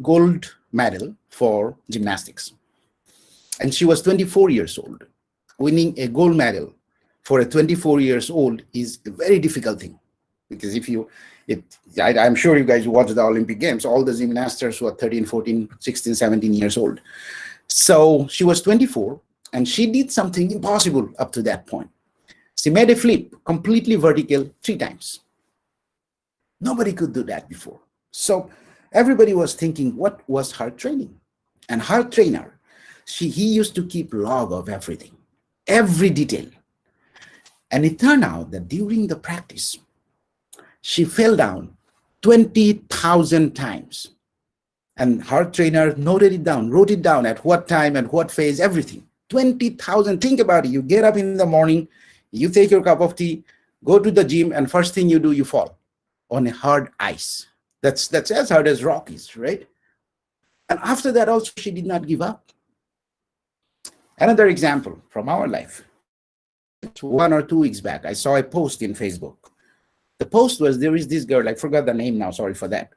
gold medal for gymnastics. And she was 24 years old. Winning a gold medal for a 24 years old is a very difficult thing. Because I'm sure you guys watch the Olympic Games, all the gymnasts were 13, 14, 16, 17 years old. So she was 24 and she did something impossible up to that point. She made a flip, completely vertical, 3 times. Nobody could do that before. So everybody was thinking, what was her training? And her trainer, he used to keep log of everything, every detail. And it turned out that during the practice, she fell down 20,000 times. And her trainer noted it down, wrote it down at what time, at what phase, everything. 20,000, think about it. You get up in the morning, you take your cup of tea, go to the gym, and first thing you do, you fall on a hard ice. That's as hard as rock is, right? And after that also, she did not give up. Another example from our life. 1 or 2 weeks back, I saw a post in Facebook. The post was, there is this girl, I forgot the name now, sorry for that.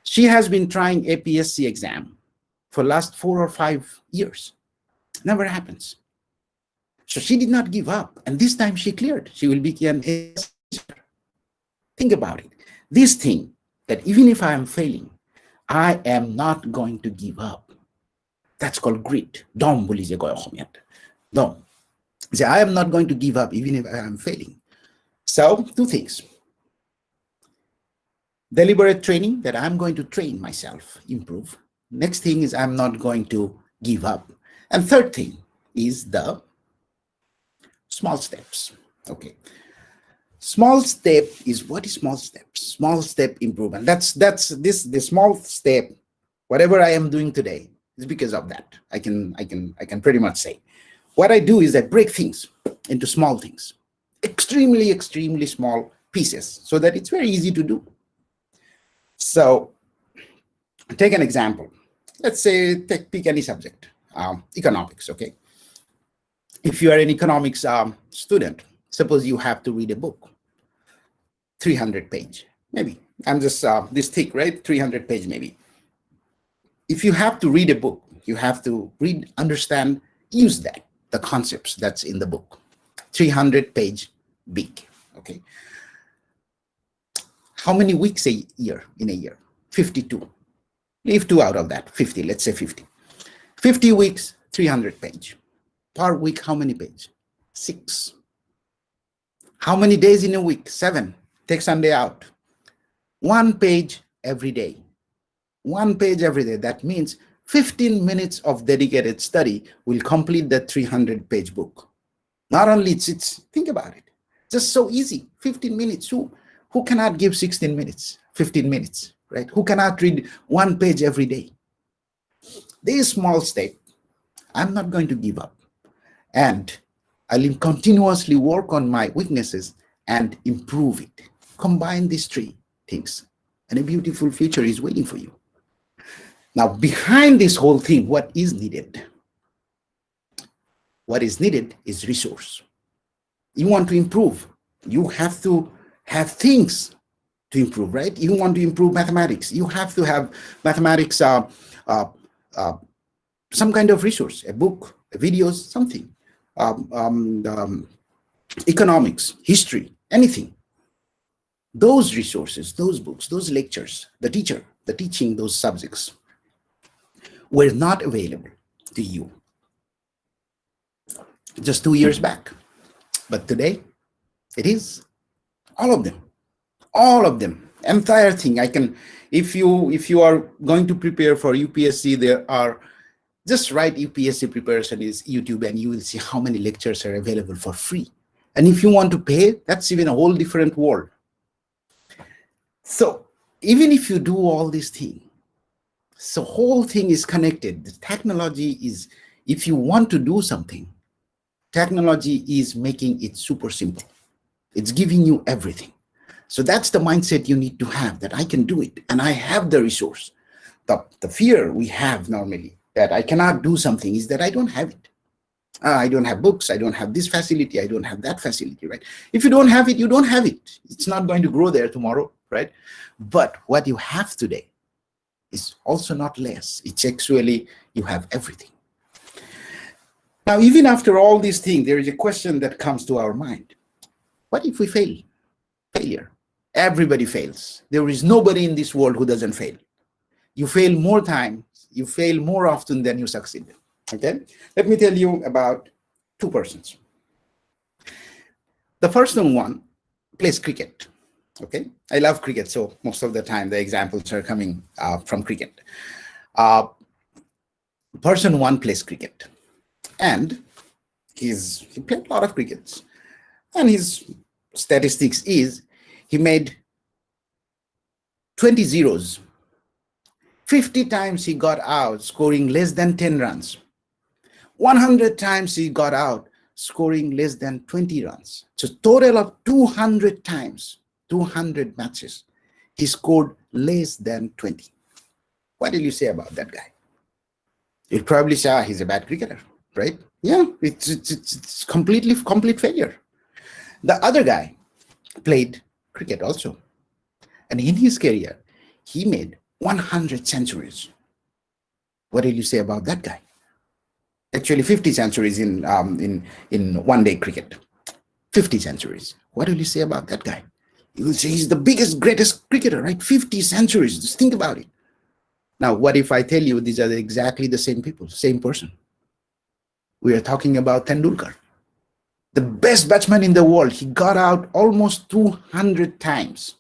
She has been trying APSC exam for last 4 or 5 years. Never happens. So she did not give up. And this time she cleared. She will be an APSC. Think about it. This thing, that even if I am failing, I am not going to give up. That's called grit. Dom boli je goyo khomiat. Dom. Say, I am not going to give up even if I am failing. So 2 things. Deliberate training, that I'm going to train myself, improve. Next thing is I'm not going to give up. And third thing is the small steps. Okay. Small step is, what is small steps? Small step improvement. The small step, whatever I am doing today is because of that. I can pretty much say. What I do is I break things into small things, extremely, extremely small pieces, so that it's very easy to do. So take an example. Let's say, pick any subject, economics, okay? If you are an economics student, suppose you have to read a book, 300 page, maybe. I'm just this thick, right? 300 page maybe. If you have to read a book, you have to read, understand, use that, the concepts that's in the book. 300 page big, okay? How many weeks a year, in a year? 52. Leave 2 out of that, 50, let's say 50. 50 weeks, 300 page. Per week, how many page? 6. How many days in a week? 7. Take Sunday out. 1 page every day. 1 page every day. That means 15 minutes of dedicated study will complete that 300 page book. Not only it's think about it. Just so easy. 15 minutes. Who cannot give 16 minutes, 15 minutes, right? Who cannot read 1 page every day? This small step, I'm not going to give up. And I'll continuously work on my weaknesses and improve it. Combine these 3 things, and a beautiful future is waiting for you. Now, behind this whole thing, what is needed? What is needed is resource. You want to improve, you have to have things to improve, right? You want to improve mathematics, you have to have mathematics, some kind of resource, a book, a videos, something. Economics, history, anything. Those resources, those books, those lectures, the teacher, the teaching those subjects were not available to you just 2 years back. But today, it is. All of them, entire thing. I can, if you are going to prepare for UPSC, there are, just write UPSC preparation is YouTube, and you will see how many lectures are available for free. And if you want to pay, that's even a whole different world. So even if you do all these things, so whole thing is connected. The technology is, if you want to do something, technology is making it super simple. It's giving you everything. So that's the mindset you need to have, that I can do it and I have the resource. The fear we have normally that I cannot do something is that I don't have it. I don't have books, I don't have this facility, I don't have that facility, right? If you don't have it, you don't have it. It's not going to grow there tomorrow, right? But what you have today is also not less. It's actually, you have everything. Now, even after all these things, there is a question that comes to our mind. What if we fail? Failure. Everybody fails. There is nobody in this world who doesn't fail. You fail more times, you fail more often than you succeed. Okay? Let me tell you about 2 persons. The first one plays cricket. Okay? I love cricket, so most of the time the examples are coming from cricket. Person 1 plays cricket. And he played a lot of crickets. And his statistics is he made 20 zeros 50 times he got out scoring less than 10 runs. 100 times he got out scoring less than 20 runs. So total of 200 times, 200 matches, he scored less than 20. What did you say about that guy? You'd probably say, he's a bad cricketer, right? Yeah, it's complete failure. The other guy played cricket also. And in his career, he made 100 centuries. What did you say about that guy? Actually, 50 centuries in one-day cricket. 50 centuries. What will you say about that guy? You will say he's the biggest, greatest cricketer, right? 50 centuries. Just think about it. Now, what if I tell you these are exactly the same people, same person? We are talking about Tendulkar. The best batsman in the world. He got out almost 200 times,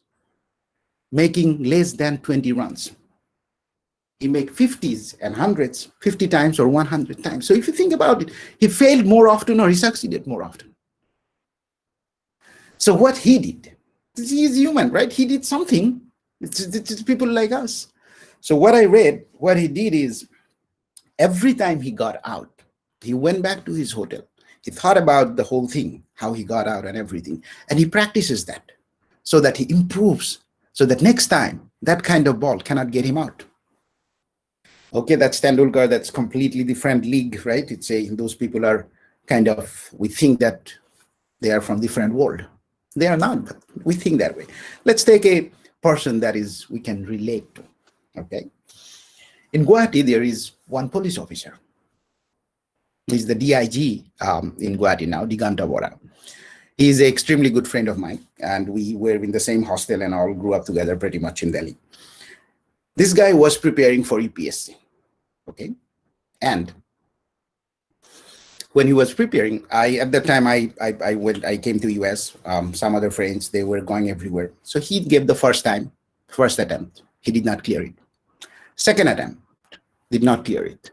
making less than 20 runs. He made 50s and 100s, 50 times or 100 times. So if you think about it, he failed more often or he succeeded more often. So what he did, he is human, right? He did something. It's people like us. So what I read, what he did is every time he got out, he went back to his hotel. He thought about the whole thing, how he got out and everything. And he practices that so that he improves, so that next time that kind of ball cannot get him out. Okay, that's Tendulkar, that's completely different league, right? It's those people are kind of, we think that they are from different world. They are not, but we think that way. Let's take a person that is, we can relate to, okay? In Guwahati, there is one police officer. He's the DIG in Guwahati now, Diganta Bora. He's an extremely good friend of mine, and we were in the same hostel and all grew up together pretty much in Delhi. This guy was preparing for UPSC, okay? And when he was preparing, at that time I came to US, some other friends, they were going everywhere. So he gave the first attempt, he did not clear it. Second attempt, did not clear it.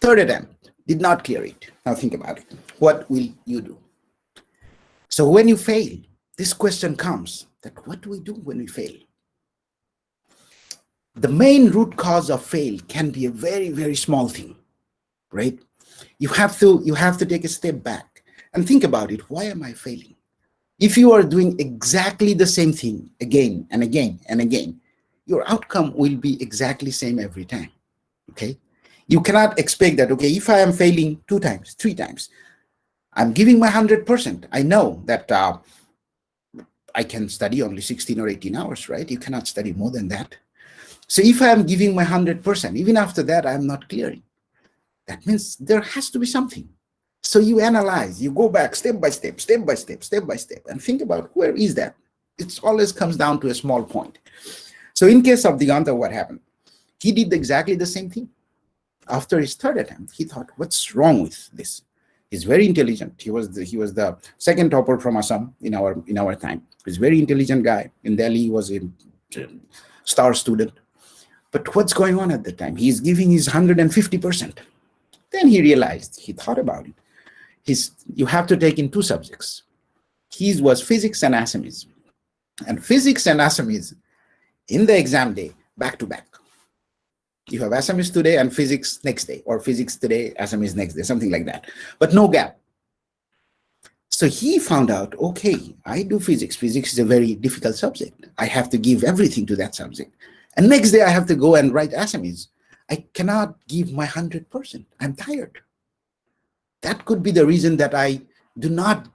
Third attempt, did not clear it. Now think about it. What will you do? So when you fail, this question comes, that what do we do when we fail? The main root cause of fail can be a very, very small thing, right? You have to take a step back and think about it. Why am I failing? If you are doing exactly the same thing again and again and again, your outcome will be exactly same every time, okay? You cannot expect that, okay, if I am failing 2 times, 3 times, I'm giving my 100%. I know that I can study only 16 or 18 hours, right? You cannot study more than that. So if I am giving my 100%, even after that, I'm not clearing. That means there has to be something. So you analyze, you go back step by step, step by step, step by step, and think about where is that? It always comes down to a small point. So in case of Diganta, what happened? He did exactly the same thing. After his third attempt, he thought, what's wrong with this? He's very intelligent. He was the second topper from Assam in our time. He's a very intelligent guy. In Delhi, he was a star student. But what's going on at the time? He's giving his 150%. Then he realized, he thought about it. You have to take in 2 subjects. His was physics and Assamese. And physics and Assamese, in the exam day, back to back. You have Assamese today and physics next day, or physics today, Assamese next day, something like that. But no gap. So he found out, okay, I do physics. Physics is a very difficult subject. I have to give everything to that subject. And next day I have to go and write Assamese. I cannot give my 100%. I'm tired. That could be the reason that I do not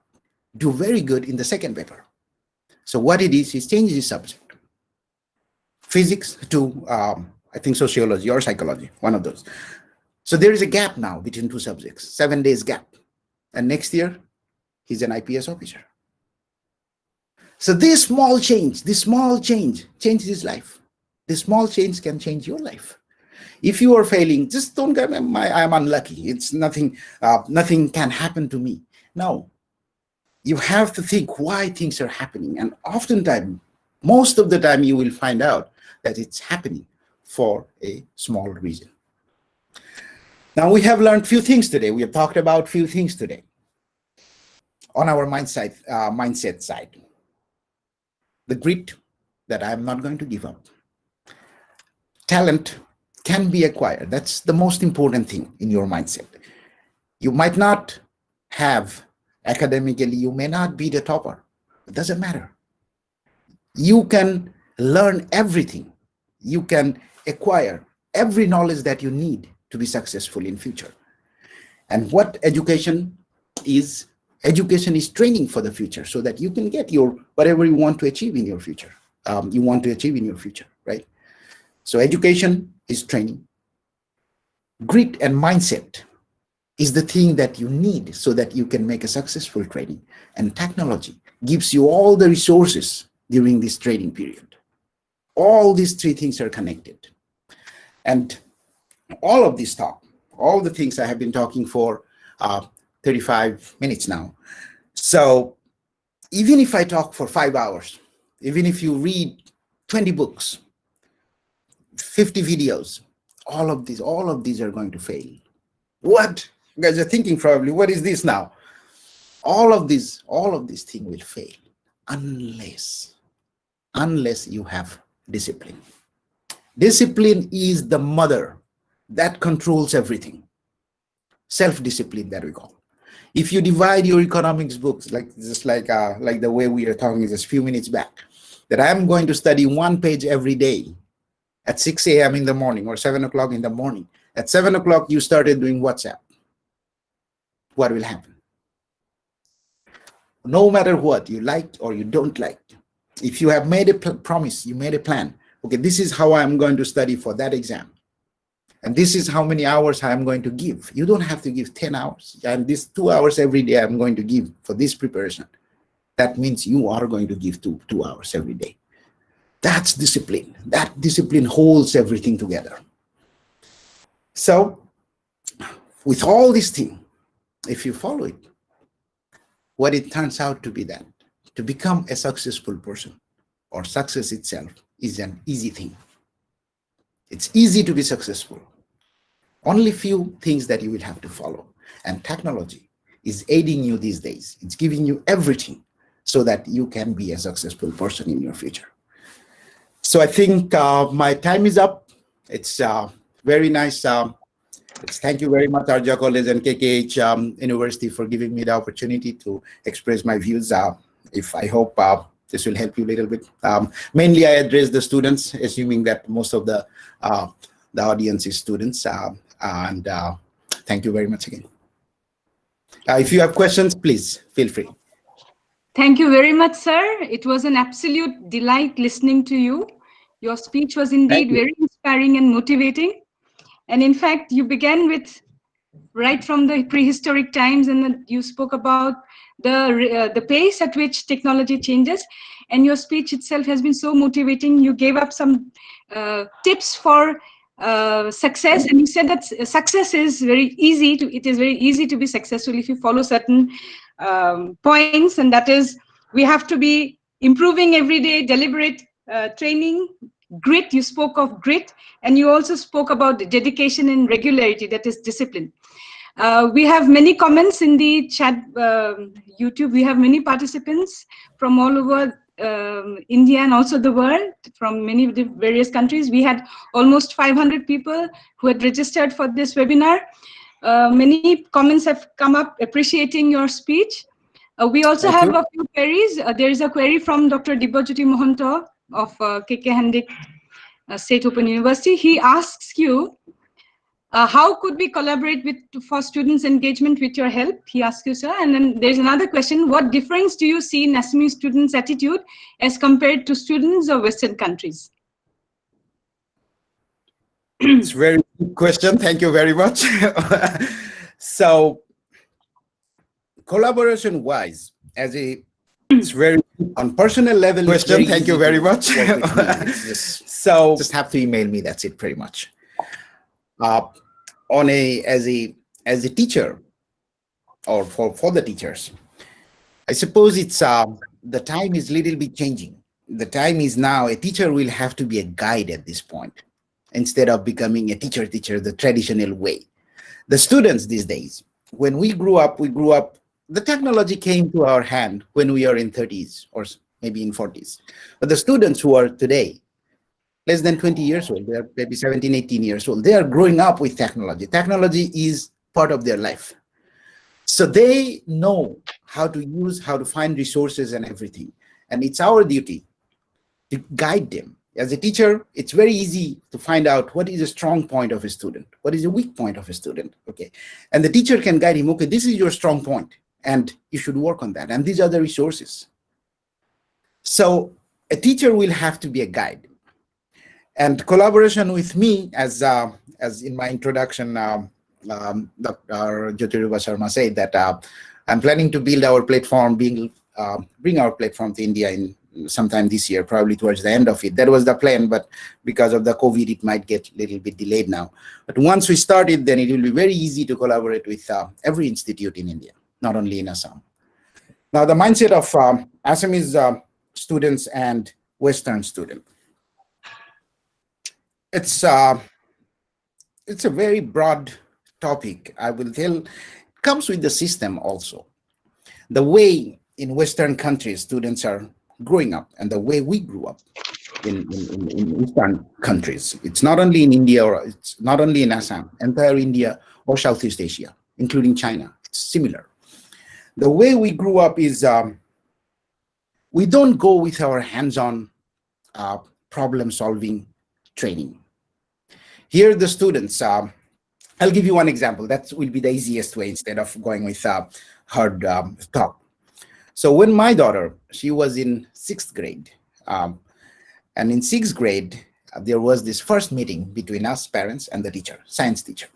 do very good in the second paper. So what it is, he's changed his subject. Physics to, I think, sociology or psychology, one of those. So there is a gap now between 2 subjects, 7 days gap. And next year, he's an IPS officer. So this small change changes his life. This small change can change your life. If you are failing, just don't get, I'm unlucky. It's nothing, nothing can happen to me. No, you have to think why things are happening. And oftentimes, most of the time, you will find out that it's happening for a small reason. Now, we have learned few things today. We have talked about few things today on our mindset side. The grit that I'm not going to give up. Talent can be acquired. That's the most important thing in your mindset. You might not have academically, you may not be the topper. It doesn't matter. You can learn everything. You can acquire every knowledge that you need to be successful in future. And what education is training for the future, so that you can get your whatever you want to achieve in your future. Right? So education is training. Grit and mindset is the thing that you need so that you can make a successful training. And technology gives you all the resources during this training period. All these three things are connected. And all of this talk, all the things I have been talking for 35 minutes now. So even if I talk for 5 hours, even if you read 20 books, 50 videos, all of these are going to fail. What? You guys are thinking probably, what is this now? All of these things will fail unless you have discipline. Discipline is the mother that controls everything. Self-discipline, that we call. If you divide your economics books, like the way we are talking just a few minutes back, that I'm going to study one page every day at 6 a.m. in the morning or 7 o'clock in the morning. At 7 o'clock, you started doing WhatsApp. What will happen? No matter what you like or you don't like, if you have made a promise, you made a plan, okay, this is how I'm going to study for that exam. And this is how many hours I'm going to give. You don't have to give 10 hours. And this 2 hours every day I'm going to give for this preparation. That means you are going to give two hours every day. That's discipline. That discipline holds everything together. So with all these things, if you follow it, what it turns out to be that to become a successful person, or success itself, is an easy thing. It's easy to be successful. Only few things that you will have to follow. And technology is aiding you these days. It's giving you everything so that you can be a successful person in your future. So I think my time is up. It's very nice. Thank you very much, Arya College and KKH University, for giving me the opportunity to express my views. I hope this will help you a little bit. Mainly, I address the students, assuming that most of the audience is students. And thank you very much again. If you have questions, please feel free. Thank you very much, sir. It was an absolute delight listening to you. Your speech was indeed very inspiring and motivating. And in fact, you began with right from the prehistoric times, and you spoke about the pace at which technology changes. And your speech itself has been so motivating. You gave up some tips for success, and you said that success is very easy. It is very easy to be successful if you follow certain points, and that is, we have to be improving every day, deliberate training, grit. You spoke of grit, and you also spoke about dedication and regularity, that is discipline. We have many comments in the chat, YouTube. We have many participants from all over India and also the world, from many various countries. We had almost 500 people who had registered for this webinar. Many comments have come up appreciating your speech. We also have a few queries. There is a query from Dr. Dibojyoti Mohanto of KK Handiqui State Open University. He asks you, how could we collaborate for students' engagement with your help? He asks you, sir. And then there's another question. What difference do you see in Assamese students' attitude as compared to students of Western countries? It's a very good question. Thank you very much. So collaboration-wise, it's very on personal level. Question. Thank you very much. So just have to email me. That's it, pretty much. As a teacher, or for the teachers, I suppose it's the time is little bit changing. The time is now a teacher will have to be a guide at this point, instead of becoming a teacher the traditional way. The students these days, when we grew up, the technology came to our hand when we are in 30s or maybe in 40s. But the students who are today, less than 20 years old. They are maybe 17, 18 years old. They are growing up with technology. Technology is part of their life. So they know how to use, how to find resources and everything. And it's our duty to guide them. As a teacher, it's very easy to find out what is a strong point of a student, what is a weak point of a student, okay? And the teacher can guide him, okay, this is your strong point, and you should work on that, and these are the resources. So a teacher will have to be a guide. And collaboration with me, as in my introduction, Dr. Jyotiruba Sharma said that I'm planning to build our platform, bring our platform to India in sometime this year, probably towards the end of it. That was the plan, but because of the COVID, it might get a little bit delayed now. But once we started, then it will be very easy to collaborate with every institute in India, not only in Assam. Now, the mindset of Assamese students and Western students. It's a very broad topic. I will tell, it comes with the system also. The way in Western countries students are growing up and the way we grew up in Eastern countries. It's not only in India, or it's not only in Assam, entire India or Southeast Asia, including China. It's similar. The way we grew up is we don't go with our hands-on problem-solving training. Here the students, I'll give you one example. That will be the easiest way instead of going with hard talk. So when my daughter, she was in 6th grade, and in 6th grade, there was this first meeting between us parents and the teacher, science teacher.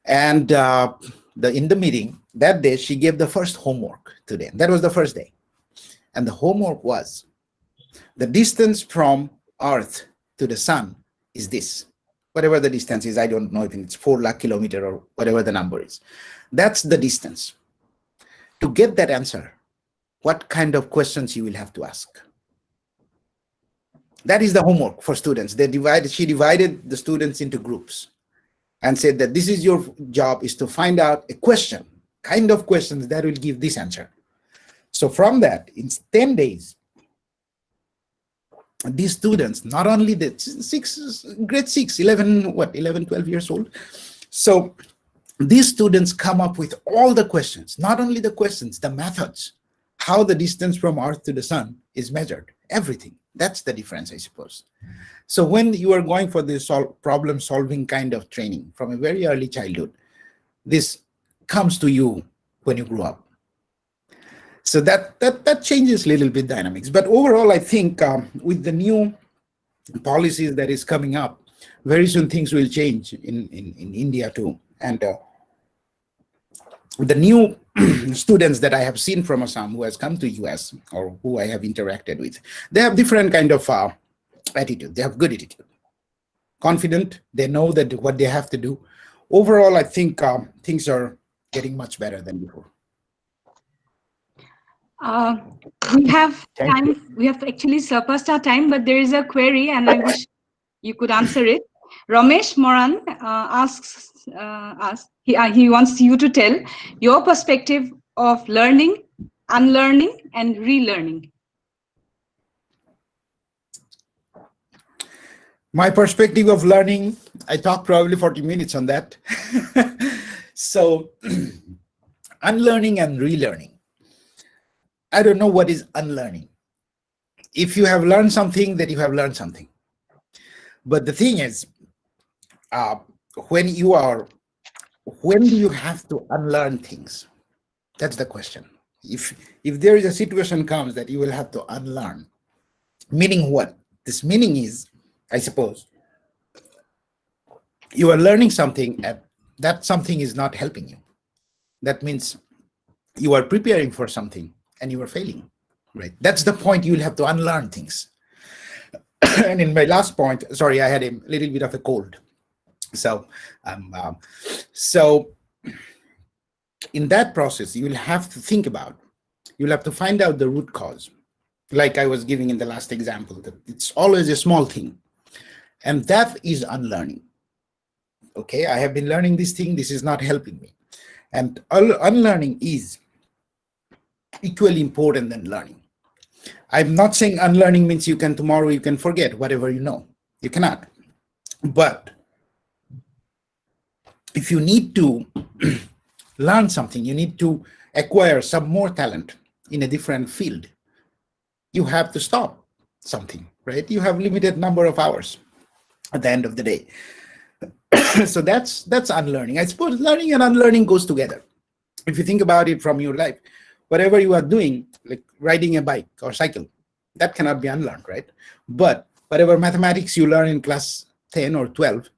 And in the meeting, that day, she gave the first homework to them. That was the first day. And the homework was, the distance from Earth to the sun is this. Whatever the distance is, I don't know if it's 4 lakh kilometers or whatever the number is. That's the distance. To get that answer, what kind of questions you will have to ask? That is the homework for students. She divided the students into groups and said that this is your job, is to find out a question, kind of questions that will give this answer. So from that, in 10 days, these students, not only the grade 6, 11, 12 years old. So these students come up with all the questions, not only the questions, the methods, how the distance from Earth to the sun is measured, everything. That's the difference, I suppose. So when you are going for this problem-solving kind of training from a very early childhood, this comes to you when you grow up. So that changes a little bit dynamics. But overall, I think with the new policies that is coming up, very soon things will change in India too. And the new students that I have seen from Assam who has come to US or who I have interacted with, they have different kind of attitude. They have good attitude, confident. They know that what they have to do. Overall, I think things are getting much better than before. We have time. We have actually surpassed our time, but there is a query, and I wish you could answer it. Ramesh Moran asks us. He wants you to tell your perspective of learning, unlearning, and relearning. My perspective of learning, I talked probably 40 minutes on that. So, unlearning and relearning. I don't know what is unlearning. If you have learned something, then you have learned something. But the thing is, when do you have to unlearn things? That's the question. If there is a situation comes that you will have to unlearn, meaning what? This meaning is, I suppose, you are learning something and that something is not helping you. That means you are preparing for something and you are failing, right? That's the point. You will have to unlearn things. And in my last point, sorry, I had a little bit of a cold. So in that process, you will have to think about, you'll have to find out the root cause. Like I was giving in the last example, that it's always a small thing. And that is unlearning. Okay, I have been learning this thing, this is not helping me. And unlearning is equally important than learning. I'm not saying unlearning means tomorrow you can forget whatever you know. You cannot. But if you need to learn something, you need to acquire some more talent in a different field, you have to stop something, right? You have limited number of hours at the end of the day. So that's unlearning. I suppose learning and unlearning goes together. If you think about it from your life, whatever you are doing, like riding a bike or cycle, that cannot be unlearned, right? But whatever mathematics you learn in class 10 or 12,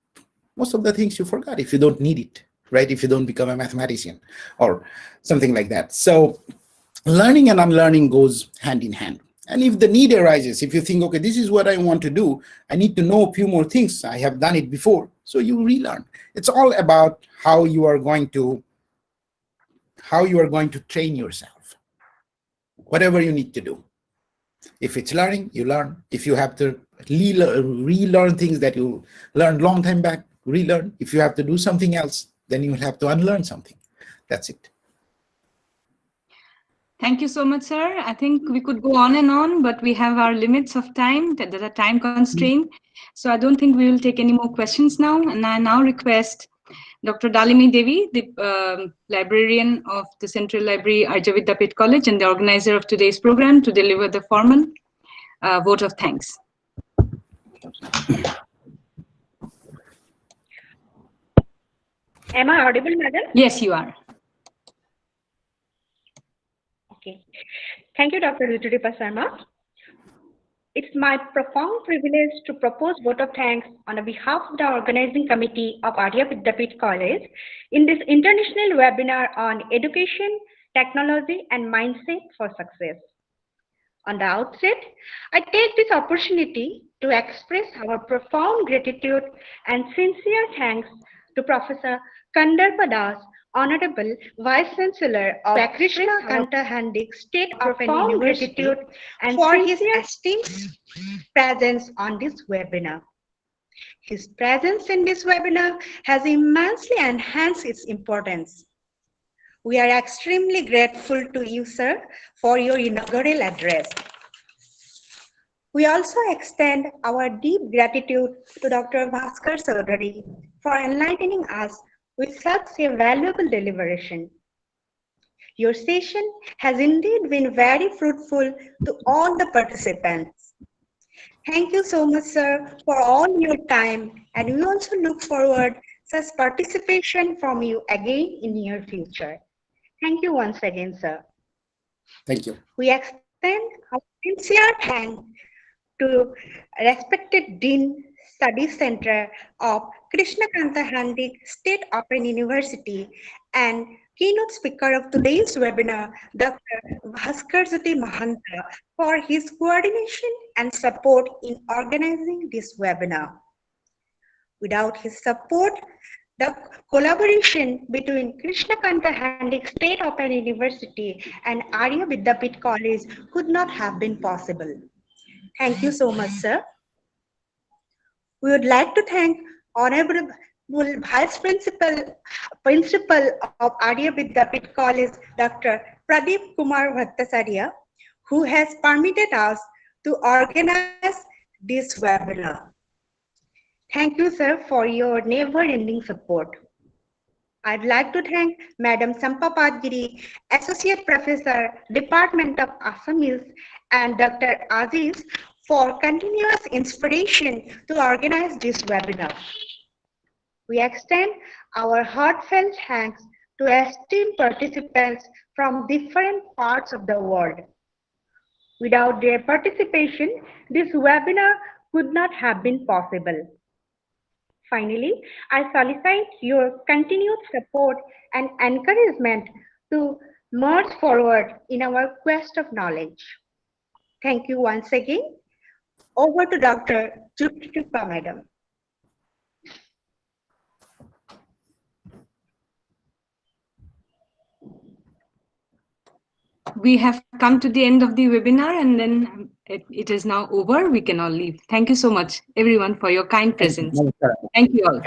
most of the things you forgot if you don't need it, right? If you don't become a mathematician or something like that. So learning and unlearning goes hand in hand. And if the need arises, if you think, okay, this is what I want to do, I need to know a few more things. I have done it before. So you relearn. It's all about how you are going to train yourself, whatever you need to do. If it's learning, you learn. If you have to relearn things that you learned long time back, relearn. If you have to do something else, then you will have to unlearn something. That's it. Thank you so much, sir. I think we could go on and on, but we have our limits of time, that are time constraint. So I don't think we will take any more questions now. And I now request Dr. Dalimi Devi, the librarian of the Central Library, Arya Vidyapeeth College, and the organizer of today's program, to deliver the formal vote of thanks. Am I audible, madam? Yes, you are. Okay. Thank you, Dr. Vidyapeeth Sharma. It's my profound privilege to propose vote of thanks on behalf of the organizing committee of Arya Vidyapeeth College in this international webinar on education, technology, and mindset for success. On the outset, I take this opportunity to express our profound gratitude and sincere thanks to Professor Kanta Das, Honorable Vice Chancellor of Krishna Kanta Handiqui State Open University, and for his esteemed presence on this webinar. His presence in this webinar has immensely enhanced its importance. We are extremely grateful to you, sir, for your inaugural address. We also extend our deep gratitude to Dr. Bhaskar Chaudhary for enlightening us with such a valuable deliberation. Your session has indeed been very fruitful to all the participants. Thank you so much, sir, for all your time, and we also look forward to such participation from you again in near future. Thank you once again, sir. Thank you. We extend our sincere thanks to respected Dean Study Center of Krishna Kanta Handiqui State Open University and keynote speaker of today's webinar, Dr. Bhaskar Mahanta, for his coordination and support in organizing this webinar. Without his support, the collaboration between Krishna Kanta Handiqui State Open University and Arya Vidyapeeth College could not have been possible. Thank you so much, sir. We would like to thank Honorable Vice Principal of Arya Vidyapeeth College, Dr. Pradeep Kumar Bhattacharya, who has permitted us to organize this webinar. Thank you, sir, for your never-ending support. I'd like to thank Madam Sampa Padgiri, Associate Professor, Department of Assamese, and Dr. Aziz for continuous inspiration to organize this webinar. We extend our heartfelt thanks to esteemed participants from different parts of the world. Without their participation, this webinar could not have been possible. Finally, I solicit your continued support and encouragement to march forward in our quest of knowledge. Thank you once again. Over to Dr. Vidyapeeth, madam. We have come to the end of the webinar, and then it is now over. We can all leave. Thank you so much, everyone, for your kind presence. Thank you all.